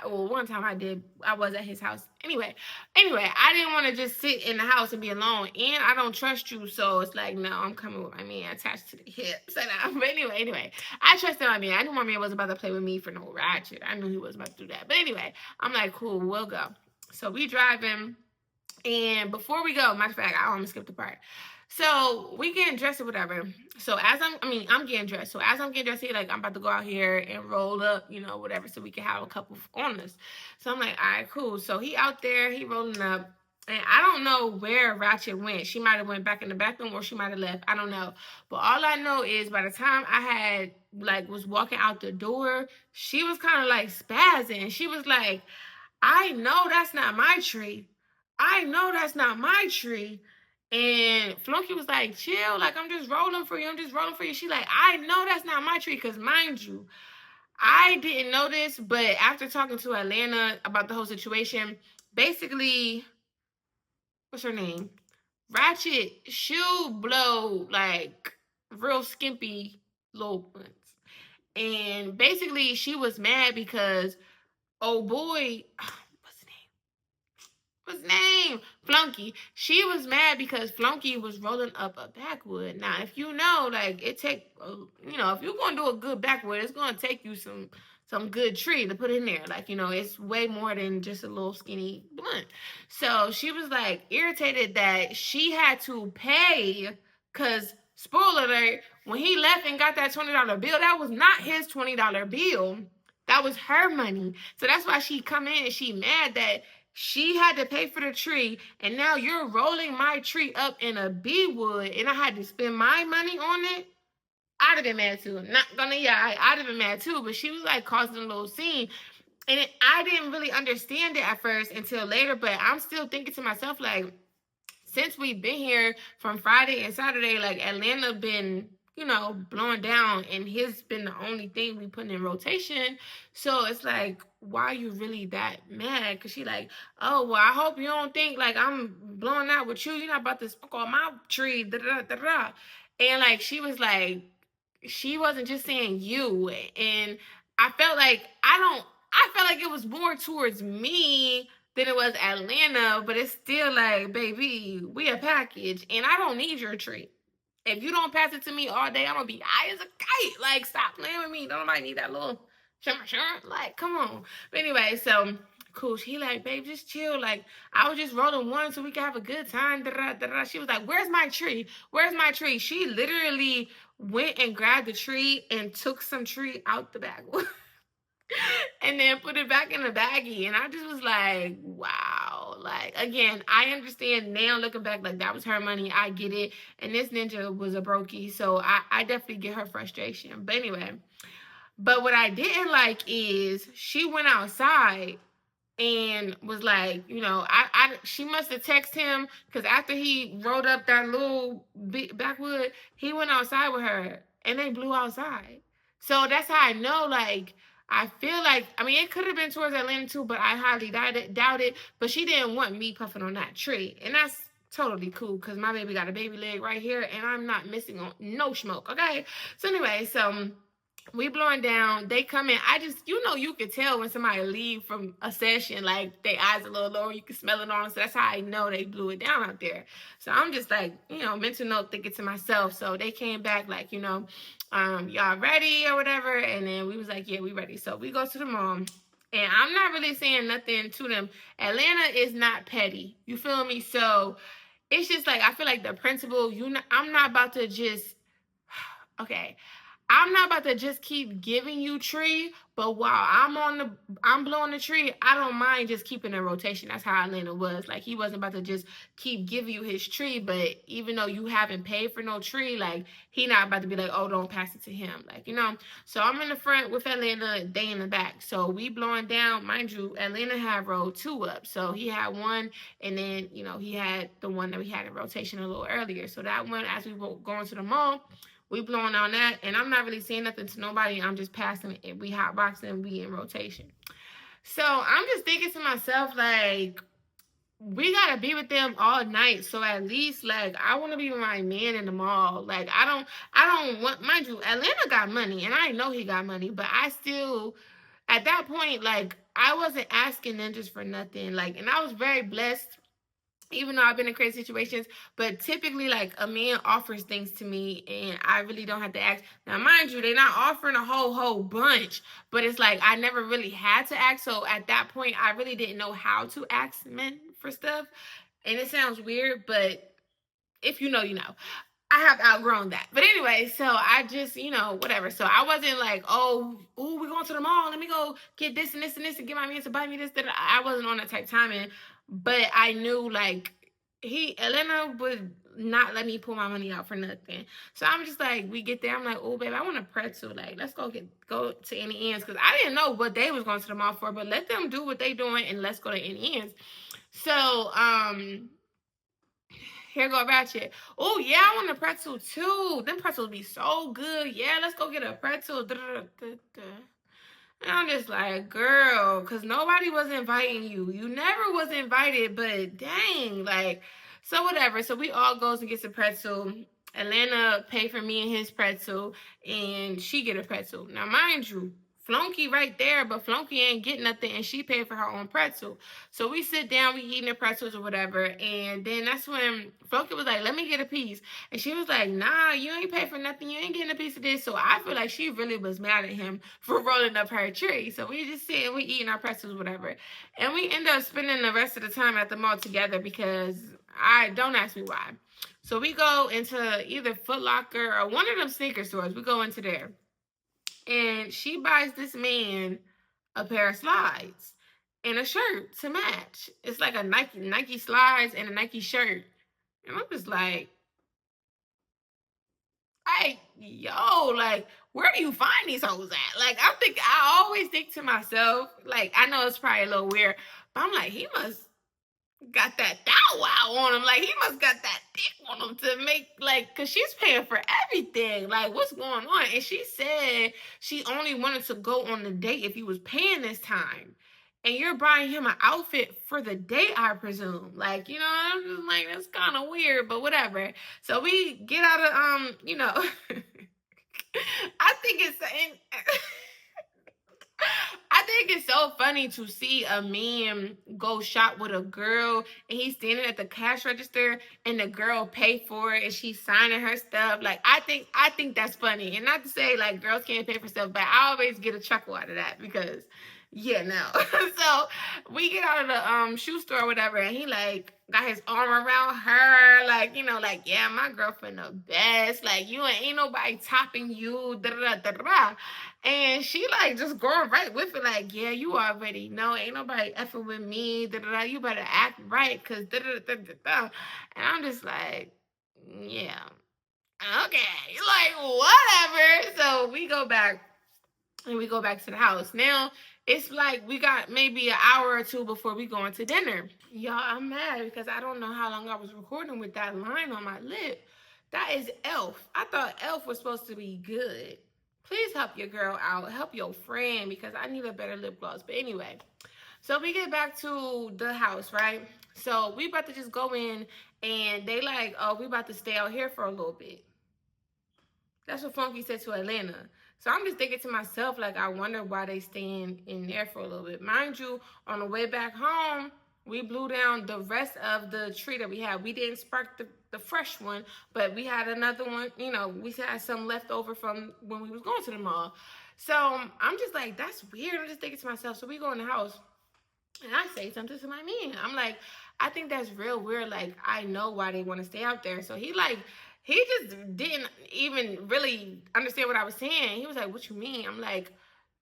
one time I was at his house. Anyway, I didn't want to just sit in the house and be alone, and I don't trust you, so it's like, no, I'm coming with my man attached to the hip. So but anyway, I trusted my man. I knew my man was about to play with me for no ratchet. I knew he was about to do that. But anyway, I'm like, cool, we'll go. So we driving, and before we go, matter of fact, I almost skipped the part. So we getting dressed or whatever. So I'm getting dressed. So as I'm getting dressed, like, I'm about to go out here and roll up, whatever, so we can have a couple on us. So I'm like, all right, cool. So he out there, he rolling up. And I don't know where Ratchet went. She might have went back in the bathroom, or she might have left. I don't know. But all I know is by the time I was walking out the door, she was kind of like spazzing. She was like, I know that's not my tree. I know that's not my tree. And Flunky was like, chill, like, I'm just rolling for you. She like, I know that's not my tree, because mind you, I didn't know this, but after talking to Atlanta about the whole situation, basically, what's her name? Ratchet shoe blow like real skimpy little ones. And basically she was mad because oh boy, what's his name? What's his name? Flunky. She was mad because Flunky was rolling up a backwood. Now, if you know, like it take, if you're gonna do a good backwood, it's gonna take you some good tree to put in there. Like it's way more than just a little skinny blunt. So she was like irritated that she had to pay, cause spoiler alert, when he left and got that $20 bill, that was not his $20 bill. That was her money. So that's why she come in and she mad that she had to pay for the tree, and now you're rolling my tree up in a bee wood, and I had to spend my money on it. I'd have been mad too. Not gonna, yeah, I'd have been mad too. But she was like causing a little scene, and I didn't really understand it at first until later. But I'm still thinking to myself like, since we've been here from Friday and Saturday, like Atlanta been, blowing down, and his been the only thing we put in rotation. So it's like, why are you really that mad? Cause she like, oh well, I hope you don't think like I'm blowing out with you. You're not about to smoke on my tree. Da da da da. And like she was like, she wasn't just saying you, and I felt like I felt like it was more towards me than it was Atlanta, but it's still like, baby, we a package, and I don't need your treat. If you don't pass it to me all day, I'm gonna be high as a kite. Like, stop playing with me. Don't nobody need that little shimmer. Like, come on. But anyway, so cool. She like, babe, just chill. Like, I was just rolling one so we could have a good time. Da-da-da-da. She was like, where's my tree? Where's my tree? She literally went and grabbed the tree and took some tree out the bag. And then put it back in the baggie. And I just was like, wow. Like, again, I understand now looking back, like that was her money. I get it. And this ninja was a brokey. So I definitely get her frustration. But anyway, but what I didn't like is she went outside and was like, she must have texted him because after he rolled up that little backwood, he went outside with her and they blew outside. So that's how I know, like, I feel like, I mean, it could have been towards Atlanta too, but I highly doubt it. But she didn't want me puffing on that tree. And that's totally cool because my baby got a baby leg right here and I'm not missing on no smoke, okay? So anyway, so we blowing down. They come in. I just, you could tell when somebody leave from a session, like their eyes a little lower. You can smell it on them. So that's how I know they blew it down out there. So I'm just like, mental note thinking to myself. So they came back like, y'all ready or whatever. And then we was like, yeah, we ready. So we go to the mall. And I'm not really saying nothing to them. Atlanta is not petty. You feel me? So it's just like, I feel like the principal, I'm not about to just, okay. I'm not about to just keep giving you tree, but while I'm blowing the tree, I don't mind just keeping a rotation. That's how Atlanta was. Like he wasn't about to just keep giving you his tree, but even though you haven't paid for no tree, like he not about to be like, oh, don't pass it to him. Like, So I'm in the front with Atlanta, they in the back. So we blowing down, mind you, Atlanta had row 2 up. So he had one, and then, he had the one that we had in rotation a little earlier. So that one, as we were going to the mall, we blowing on that, and I'm not really saying nothing to nobody. I'm just passing it. We hotboxing, we in rotation. So I'm just thinking to myself, like, we gotta be with them all night. So at least, like, I want to be with my man in the mall. Like, I don't want, mind you, Atlanta got money, and I know he got money, but I still, at that point, like, I wasn't asking them just for nothing. Like, and I was very blessed even though I've been in crazy situations, but typically like a man offers things to me and I really don't have to ask. Now, mind you, they're not offering a whole bunch, but it's like I never really had to ask. So at that point, I really didn't know how to ask men for stuff. And it sounds weird, but if you know, you know. I have outgrown that. But anyway, so I just, whatever. So I wasn't like, oh, ooh, we're going to the mall. Let me go get this and this and this and get my man to buy me this. That. I wasn't on that type of timing. But I knew like Elena would not let me pull my money out for nothing. So I'm just like, we get there. I'm like, oh, babe, I want a pretzel. Like, let's go to Any Ends. Because I didn't know what they was going to the mall for. But let them do what they doing and let's go to Any Ends. So, here go Ratchet. Oh, yeah, I want a pretzel too. Them pretzels be so good. Yeah, let's go get a pretzel. Da, da, da, da. And I'm just like, girl, because nobody was inviting you. You never was invited, but dang, like, so whatever. So we all goes and gets a pretzel. Atlanta paid for me and his pretzel, and she get a pretzel. Now, mind you, Flunky right there, but Flunky ain't get nothing, and she paid for her own pretzel. So we sit down, we eating the pretzels or whatever, and then that's when Flunky was like, "Let me get a piece," and she was like, "Nah, you ain't pay for nothing. You ain't getting a piece of this." So I feel like she really was mad at him for rolling up her tree. So we just sitting, we eating our pretzels, whatever, and we end up spending the rest of the time at the mall together because I don't ask me why. So we go into either Foot Locker or one of them sneaker stores. We go into there and she buys this man a pair of slides and a shirt to match. It's like a Nike slides and a Nike shirt. And I'm just like, hey, yo, like, where do you find these hoes at? Like, I always think to myself, like, I know it's probably a little weird, but I'm like, he must got that thou wow on him. Like, he must got that dick on him to make, like, because she's paying for everything. Like, what's going on? And she said she only wanted to go on the date if he was paying this time. And you're buying him an outfit for the date, I presume. Like, you know, I'm just like, that's kind of weird, but whatever. So we get out of, I think it's, I think it's so funny to see a man go shop with a girl and he's standing at the cash register and the girl pay for it and she's signing her stuff. Like I think that's funny. And not to say like girls can't pay for stuff, but I always get a chuckle out of that because yeah, no. So we get out of the shoe store or whatever and he like got his arm around her, like, you know, like, yeah, my girlfriend the best. Like you ain't nobody topping you. Da da da da. And she like just going right with it, like, yeah, you already know, ain't nobody effing with me. Da, da, da. You better act right, cause da, da, da, da, da. And I'm just like, yeah, okay, like whatever. So we go back and we go back to the house. Now it's like we got maybe an hour or two before we go into dinner. Y'all, I'm mad because I don't know how long I was recording with that line on my lip. That is Elf. I thought Elf was supposed to be good. Please help your girl out. Help your friend because I need a better lip gloss. But anyway, so we get back to the house, right? So we about to just go in and they like, oh, we about to stay out here for a little bit. That's what Funky said to Atlanta. So I'm just thinking to myself, like, I wonder why they staying in there for a little bit. Mind you, on the way back home, we blew down the rest of the tree that we had. We didn't spark the fresh one, but we had another one. You know, we had some left over from when we was going to the mall. So I'm just like, that's weird. I'm just thinking to myself. So we go in the house. And I say something to my man. I'm like, I think that's real weird. Like, I know why they want to stay out there. So he just didn't even really understand what I was saying. He was like, what you mean? I'm like,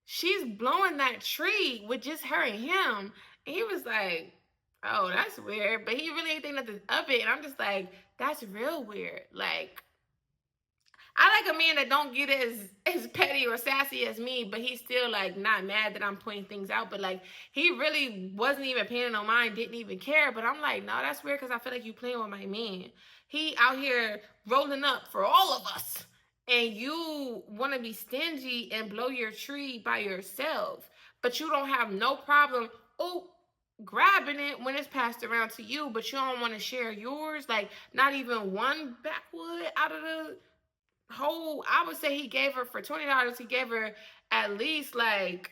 she's blowing that tree with just her and him. And he was like, oh, that's weird. But he really ain't think nothing of it. And I'm just like, that's real weird. Like, I like a man that don't get as petty or sassy as me, but he's still like not mad that I'm pointing things out. But like he really wasn't even paying no mind, didn't even care. But I'm like, no, that's weird because I feel like you playing with my man. He out here rolling up for all of us, and you want to be stingy and blow your tree by yourself, but you don't have no problem. Oh, grabbing it when it's passed around to you, but you don't want to share yours. Like not even one backwood out of the whole, I would say he gave her for $20, he gave her at least like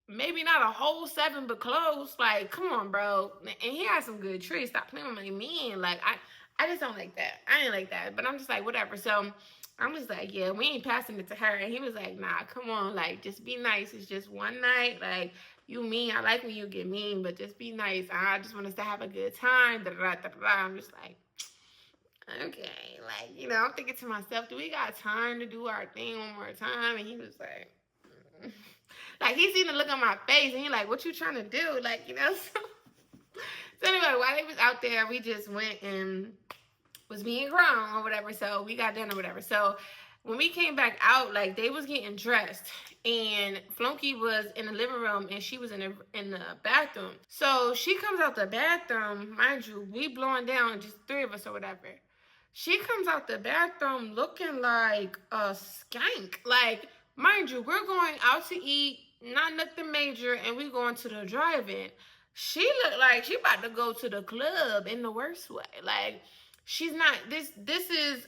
maybe not a whole seven but close. Like come on bro. And he had some good trees. Stop playing with my man. Like I just don't like that. I ain't like that. But I'm just like whatever. So I'm just like, yeah, we ain't passing it to her. And he was like, nah, come on, like just be nice. It's just one night. Like you mean, I like when you get mean, but just be nice. I just want us to have a good time. Da, da, da, da. I'm just like, okay, like, you know, I'm thinking to myself, do we got time to do our thing one more time? And he was like, like, he seen the look on my face, and he like, what you trying to do? Like, you know, so anyway, while they was out there, we just went and was being grown or whatever, so we got done or whatever. So when we came back out, like, they was getting dressed, and Flunky was in the living room, and she was in the bathroom. So she comes out the bathroom, mind you, we blowing down, just three of us or whatever. She comes out the bathroom looking like a skank. Like, mind you, we're going out to eat. not nothing major, and we going to the drive-in. She looked like she about to go to the club in the worst way. Like she's not. This is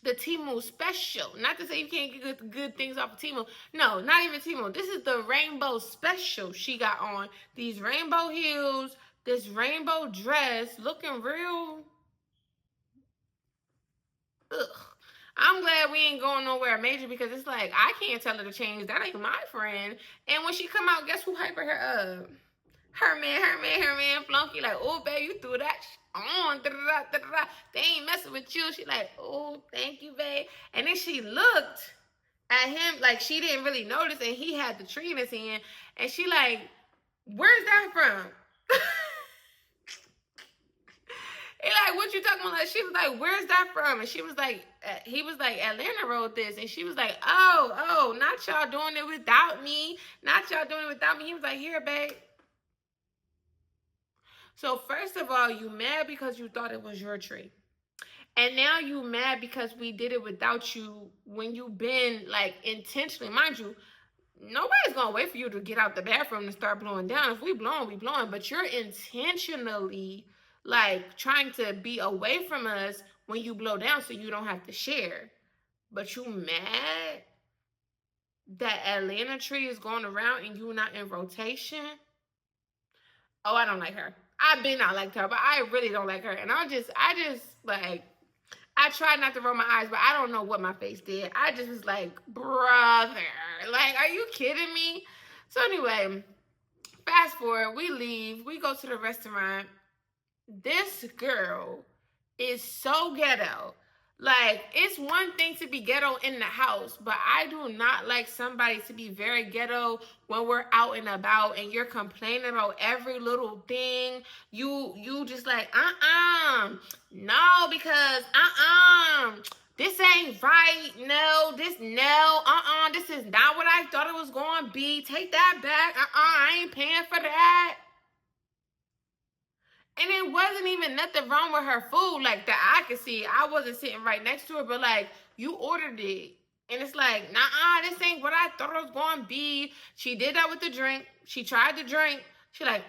the Temu special. Not to say you can't get good things off of Temu. No, not even Temu. This is the rainbow special she got on. These rainbow heels, this rainbow dress, looking real. Ugh. I'm glad we ain't going nowhere major because it's like I can't tell her to change. That ain't my friend. And when she come out, guess who hyping her up? Her man, Flunky. Like, oh, babe, you threw that on. Da-da-da, da-da-da. They ain't messing with you. She like, oh, thank you, babe. And then she looked at him like she didn't really notice, and he had the tree in his hand. And she like, where's that from? He like, what you talking about? She was like, where's that from? And she was like, he was like, Atlanta wrote this. And she was like, oh, not y'all doing it without me. Not y'all doing it without me. He was like, here, babe. So first of all, you mad because you thought it was your tree. And now you mad because we did it without you when you been like intentionally, mind you, nobody's gonna wait for you to get out the bathroom and start blowing down. If we blowing, we blowing. But you're intentionally like trying to be away from us when you blow down so you don't have to share. But you mad that Atlanta tree is going around and you not in rotation? Oh, I don't like her. I've been not liked her, but I really don't like her. And I just like, I tried not to roll my eyes, but I don't know what my face did. I just was like, brother, like, are you kidding me? So anyway, fast forward, we leave, we go to the restaurant. This girl is so ghetto. Like, it's one thing to be ghetto in the house, but I do not like somebody to be very ghetto when we're out and about and you're complaining about every little thing. You just like, no, because this ain't right. No, this is not what I thought it was going to be. Take that back. I ain't paying for that. And it wasn't even nothing wrong with her food like that. I could see. I wasn't sitting right next to her, but like, you ordered it. And it's like, nah, this ain't what I thought it was going to be. She did that with the drink. She tried the drink. She like,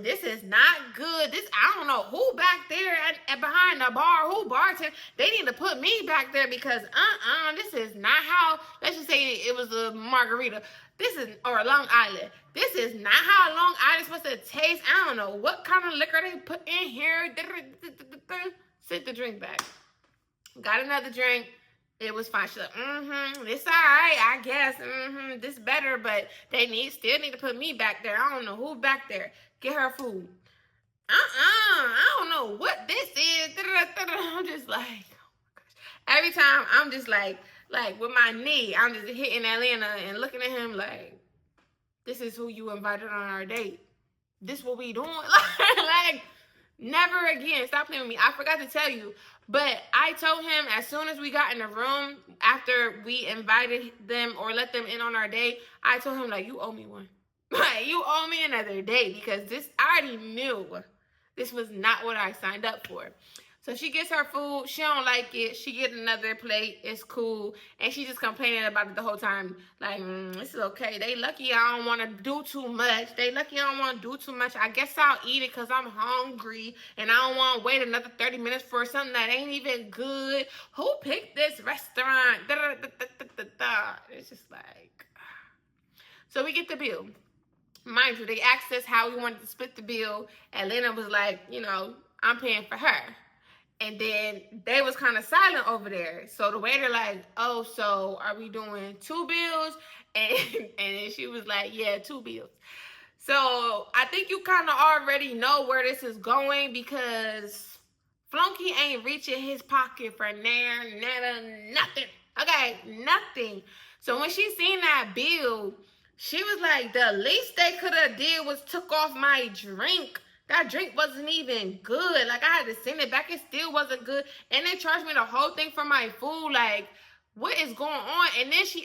this is not good. This, I don't know who back there at behind the bar, who bartender. They need to put me back there because, this is not how, let's just say it was a margarita. This is, or a Long Island. This is not how Long Island's supposed to taste. I don't know what kind of liquor they put in here. Sent the drink back. Got another drink. It was fine. She's like, it's all right, I guess. This better, but they still need to put me back there. I don't know who back there. Get her food. I don't know what this is. I'm just like, oh my gosh. Every time I'm just like with my knee, I'm just hitting Atlanta and looking at him like, this is who you invited on our date. This what we doing? Like, never again. Stop playing with me. I forgot to tell you, but I told him as soon as we got in the room, after we invited them or let them in on our date, I told him, like, you owe me one. Like, you owe me another date because this, I already knew this was not what I signed up for. So she gets her food. She don't like it. She get another plate. It's cool. And she just complaining about it the whole time. Like, this is okay. They lucky I don't want to do too much. They lucky I don't want to do too much. I guess I'll eat it because I'm hungry. And I don't want to wait another 30 minutes for something that ain't even good. Who picked this restaurant? It's just like... So we get the bill. Mind you, they asked us how we wanted to split the bill. Atlanta was like, I'm paying for her. And then they was kind of silent over there. So the waiter like, oh, so are we doing 2 bills? And then she was like, yeah, 2 bills. So I think you kind of already know where this is going because Flunky ain't reaching his pocket for nothing. Okay, nothing. So when she seen that bill, she was like, the least they could have did was took off my drink. That drink wasn't even good. Like, I had to send it back. It still wasn't good. And they charged me the whole thing for my food. Like, what is going on? And then she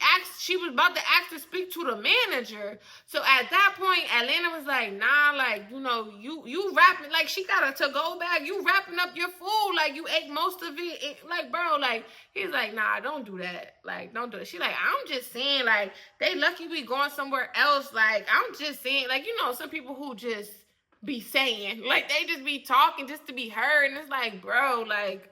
was about to ask to speak to the manager. So at that point, Atlanta was like, nah, like, you wrapping, like, she got a to-go bag, you wrapping up your food, like, you ate most of it, like, bro, like, he's like, nah, don't do that, like, don't do it. She like, I'm just saying, like, they lucky we going somewhere else, like, I'm just saying, like, some people who just be saying, like, they just be talking just to be heard, and it's like, bro, like,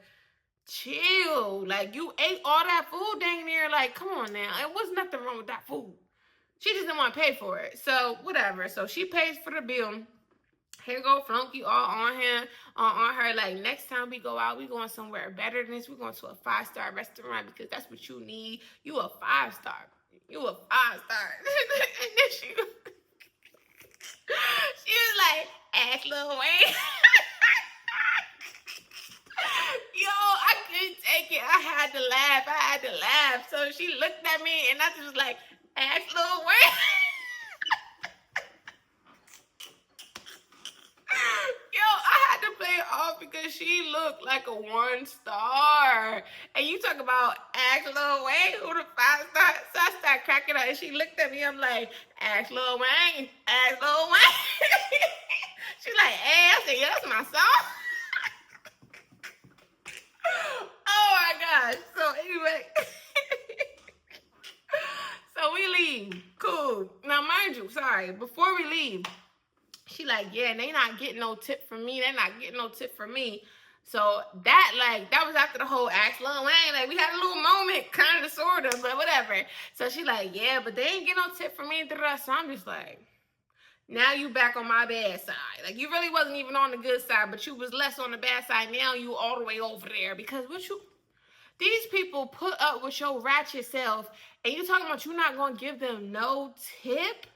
chill. Like, you ate all that food dang near. Like, come on now. It was nothing wrong with that food. She just didn't want to pay for it. So, whatever. So, she pays for the bill. Here go Flunky all on him, on her. Like, next time we go out, we going somewhere better than this. We're going to a 5-star restaurant because that's what you need. You a 5-star. You a 5-star. And then she was like, ask Lil Wayne. Yo, I couldn't take it. I had to laugh. So she looked at me and I just was like, ask Lil Wayne. Yo, I had to play it off because she looked like a 1-star. And you talk about ask Lil Wayne, who the 5-star. So I started cracking up and she looked at me. I'm like, ask Lil Wayne. Ask Lil Wayne. She's like, hey, I said, yeah, that's my song. Oh my gosh. So anyway. So we leave. Cool. Now mind you, sorry, before we leave, she like, yeah, they not getting no tip from me. They're not getting no tip from me. So that was after the whole ask Lil Wayne. Like, we had a little moment, kind of, sort of, but whatever. So she like, yeah, but they ain't get no tip from me. So I'm just like, now you back on my bad side. Like, you really wasn't even on the good side, but you was less on the bad side. Now you all the way over there because these people put up with your ratchet self, and you talking about you not gonna give them no tip?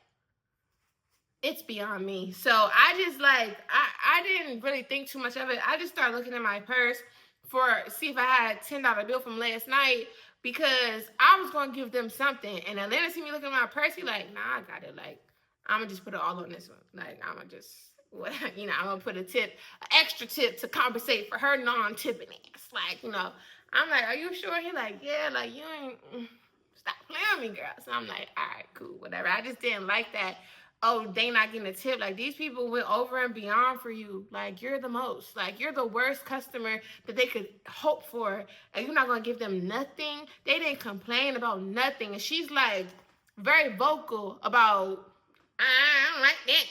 It's beyond me. So I just I didn't really think too much of it. I just started looking at my purse see if I had a $10 bill from last night because I was gonna give them something. And Atlanta see me looking at my purse, he like, nah, I got it. Like, I'm gonna just put it all on this one. Like, I'm gonna just, I'm gonna put an extra tip to compensate for her non-tipping ass. Like, I'm like, are you sure? He like, yeah, like, you ain't, stop playing with me, girl. So I'm like, all right, cool, whatever. I just didn't like that. Oh, they not getting a tip. Like, these people went over and beyond for you. Like, you're the most. Like, you're the worst customer that they could hope for. And you're not going to give them nothing. They didn't complain about nothing. And she's, like, very vocal about, I don't like that.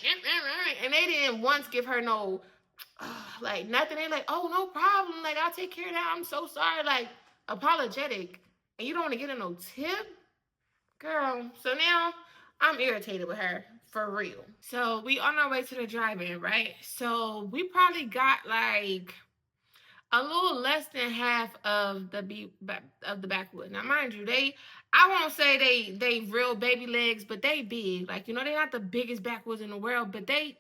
And they didn't once give her no, like, nothing. They're like, oh, no problem. Like, I'll take care of that. I'm so sorry. Like, apologetic. And you don't want to get her no tip? Girl. So now I'm irritated with her. For real. So we on our way to the drive-in, right? So we probably got like a little less than half of the backwood. Now, mind you, I won't say they real baby legs, but they big. Like, they're not the biggest backwoods in the world, but they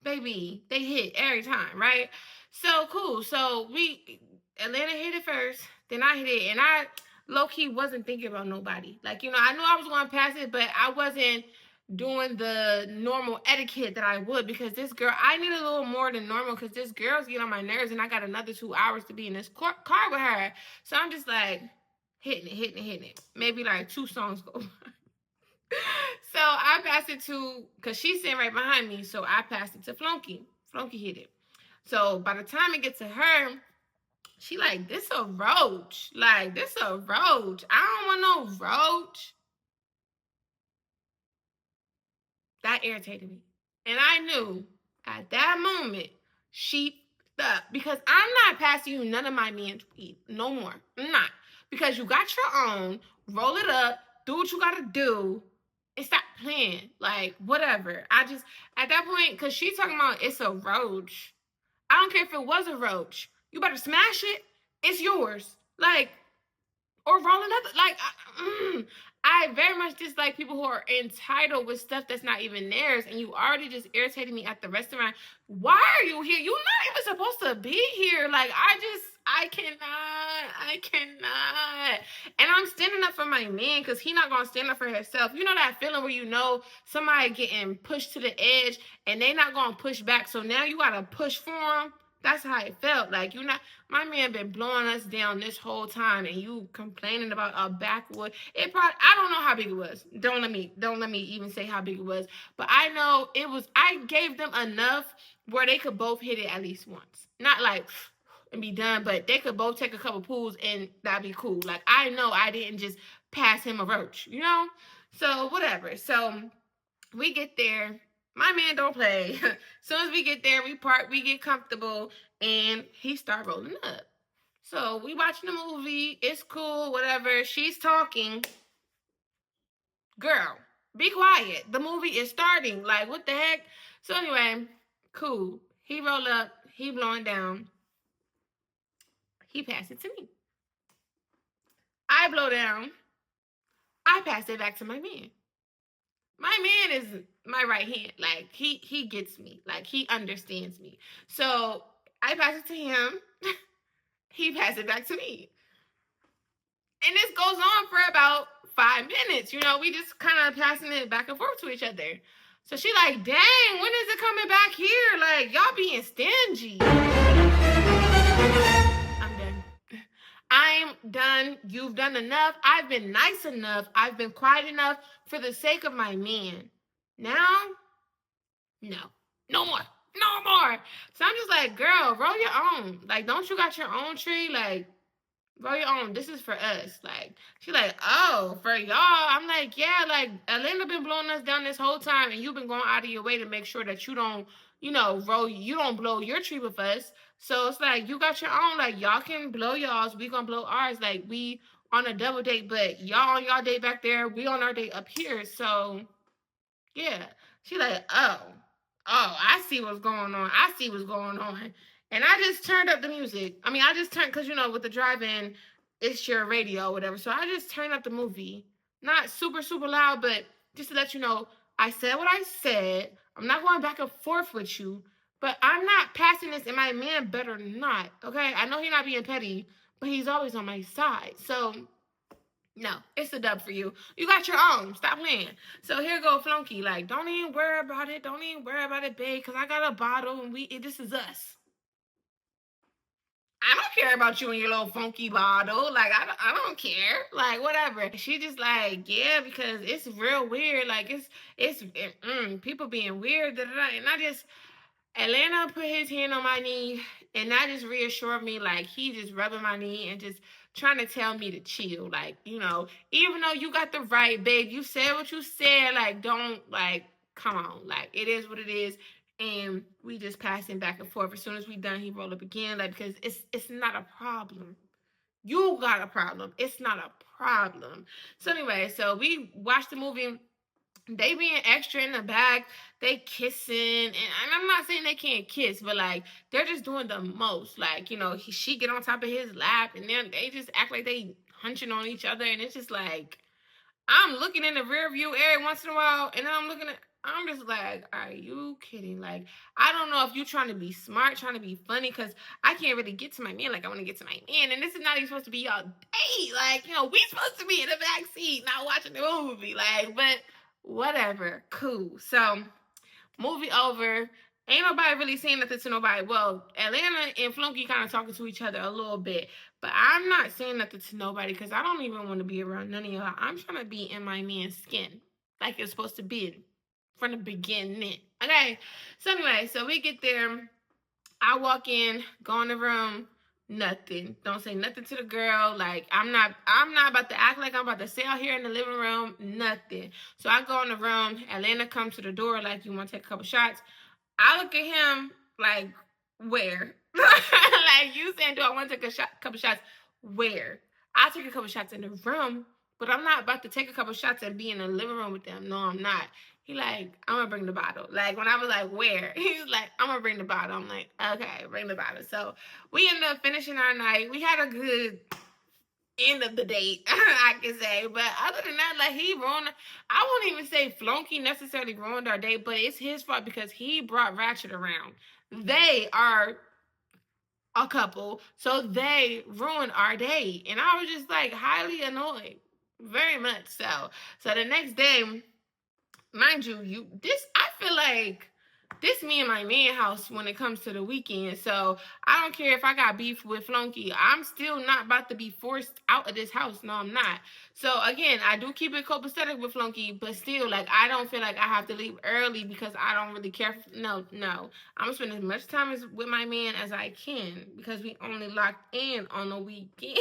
hit every time, right? So cool. So Atlanta hit it first, then I hit it, and I low-key wasn't thinking about nobody. Like, I knew I was going to pass it, but I wasn't doing the normal etiquette that I would because this girl, I need a little more than normal because this girl's getting on my nerves and I got another 2 hours to be in this car with her. So I'm just like hitting it. Maybe like 2 songs go. So I passed it to, because she's sitting right behind me, so I passed it to Flunky. Flunky hit it. So by the time it gets to her, she like, this a roach. Like, this a roach. I don't want no roach. That irritated me. And I knew at that moment she fucked up because I'm not passing you none of my men's weed. No more. I'm not. Because you got your own. Roll it up. Do what you gotta do. And stop playing. Like, whatever. At that point, because she's talking about it's a roach. I don't care if it was a roach. You better smash it. It's yours. Like, or roll another. Like, I very much dislike people who are entitled with stuff that's not even theirs, and you already just irritated me at the restaurant. Why are you here? You're not even supposed to be here. Like, I cannot. And I'm standing up for my man because he's not going to stand up for himself. You know that feeling where somebody getting pushed to the edge and they not going to push back, so now you got to push for them? That's how it felt. Like, you not, my man been blowing us down this whole time, and you complaining about a backwood. It probably, I don't know how big it was. Don't let me even say how big it was. But I know it was. I gave them enough where they could both hit it at least once. Not like and be done, but they could both take a couple pulls and that'd be cool. Like, I know I didn't just pass him a roach, you know. So whatever. So we get there. My man don't play. As soon as we get there, we park, we get comfortable, and he start rolling up. So we watching the movie. It's cool, whatever. She's talking. Girl, be quiet. The movie is starting. Like, what the heck? So anyway, cool. He roll up. He blowing down. He passed it to me. I blow down. I pass it back to my man. My man is my right hand. Like, he gets me. Like, he understands me. So I pass it to him. He passed it back to me. And this goes on for about 5 minutes. You know, we just kind of passing it back and forth to each other. So she like, dang, when is it coming back here? Like, y'all being stingy. I'm done. I'm done. You've done enough. I've been nice enough. I've been quiet enough for the sake of my man. Now, no. No more. No more. So I'm just like, girl, roll your own. Like, don't you got your own tree? Like, roll your own. This is for us. Like, she like, oh, for y'all. I'm like, yeah, like, Atlanta been blowing us down this whole time, and you've been going out of your way to make sure that you don't, you don't blow your tree with us. So it's like, you got your own. Like, y'all can blow y'all's. We gonna blow ours. Like, we on a double date, but y'all on y'all date back there. We on our date up here. So, yeah. She like, I see what's going on. I see what's going on. And I just turned up the music. I mean, I just turned, because, with the drive-in, it's your radio or whatever. So I just turned up the movie. Not super, super loud, but just to let you know, I said what I said. I'm not going back and forth with you, but I'm not passing this, and my man better not, okay? I know he's not being petty, but he's always on my side. So, no, it's a dub for you. You got your own. Stop playing. So here go Flunky. Like, don't even worry about it. Don't even worry about it, babe, because I got a bottle, and this is us. I don't care about you and your little funky bottle. Like, I don't care. Like, whatever. She just like, yeah, because it's real weird. Like, people being weird. And Atlanta put his hand on my knee, and that just reassured me. Like, he just rubbing my knee and just trying to tell me to chill. Like, even though you got the right, babe, you said what you said. Like, don't, like, come on. Like, it is what it is. And we just passing back and forth. As soon as we done, he roll up again. Like, because it's not a problem. You got a problem. It's not a problem. So anyway, so we watched the movie. They being extra in the back, they kissing, and I'm not saying they can't kiss, but like, they're just doing the most. Like, she get on top of his lap, and then they just act like they hunching on each other, and it's just like, I'm looking in the rear view every once in a while, and then I'm just like, are you kidding? Like, I don't know if you trying to be smart, trying to be funny, because I can't really get to my man like I want to get to my man, and this is not even supposed to be y'all date. Like, we supposed to be in the back seat, not watching the movie. Like, but whatever, cool. So, movie over. Ain't nobody really saying nothing to nobody. Well, Atlanta and Flunky kind of talking to each other a little bit, but I'm not saying nothing to nobody because I don't even want to be around none of y'all. I'm trying to be in my man's skin like it's supposed to be from the beginning. Okay, so anyway, so we get there. I walk in, go in the room. Nothing. Don't say nothing to the girl. Like, I'm not about to act like I'm about to sit out here in the living room. Nothing. So I go in the room. Atlanta comes to the door like, you want to take a couple shots? I look at him like, where? Like, you saying, do I want to take a couple shots? Where? I'll take a couple shots in the room, but I'm not about to take a couple shots and be in the living room with them. No, I'm not. He like, I'm gonna bring the bottle. Like, when I was like, where? He's like, I'm gonna bring the bottle. I'm like, okay, bring the bottle. So we ended up finishing our night. We had a good end of the date, I can say. But other than that, like, he ruined, I won't even say Flunky necessarily ruined our date, but it's his fault because he brought Ratchet around. They are a couple, so they ruined our date. And I was just like highly annoyed. Very much so. So the next day, mind you, I feel like this me and my man house when it comes to the weekend. So I don't care if I got beef with Flunky. I'm still not about to be forced out of this house. No, I'm not. So again, I do keep it copacetic with Flunky, but still, like, I don't feel like I have to leave early because I don't really care. No, no. I'm gonna spend as much time with my man as I can because we only locked in on the weekend.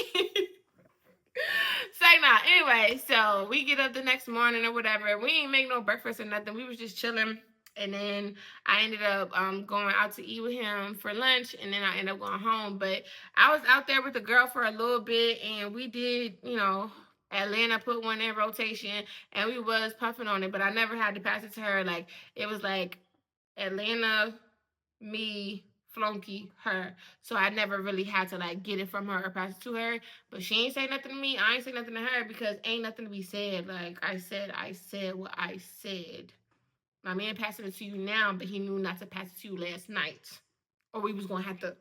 Say not. Anyway, so we get up the next morning or whatever. We ain't make no breakfast or nothing. We was just chilling. And then I ended up going out to eat with him for lunch, and then I ended up going home. But I was out there with the girl for a little bit, and we did, Atlanta put one in rotation, and we was puffing on it. But I never had to pass it to her. Like, it was like Atlanta, me, Flunky, her. So I never really had to like get it from her or pass it to her. But she ain't say nothing to me. I ain't say nothing to her because ain't nothing to be said. Like I said what I said. My man passing it to you now, but he knew not to pass it to you last night. Or we was gonna have to,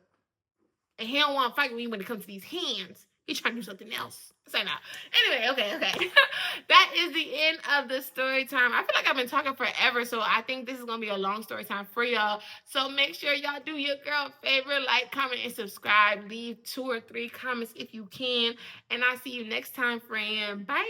and he don't want to fight with me when it comes to these hands. He trying to do something else. Say not. Anyway, okay. That is the end of the story time. I feel like I've been talking forever, so I think this is gonna be a long story time for y'all. So make sure y'all do your girl a favor, like, comment, and subscribe. Leave 2 or 3 comments if you can. And I'll see you next time, friend. Bye.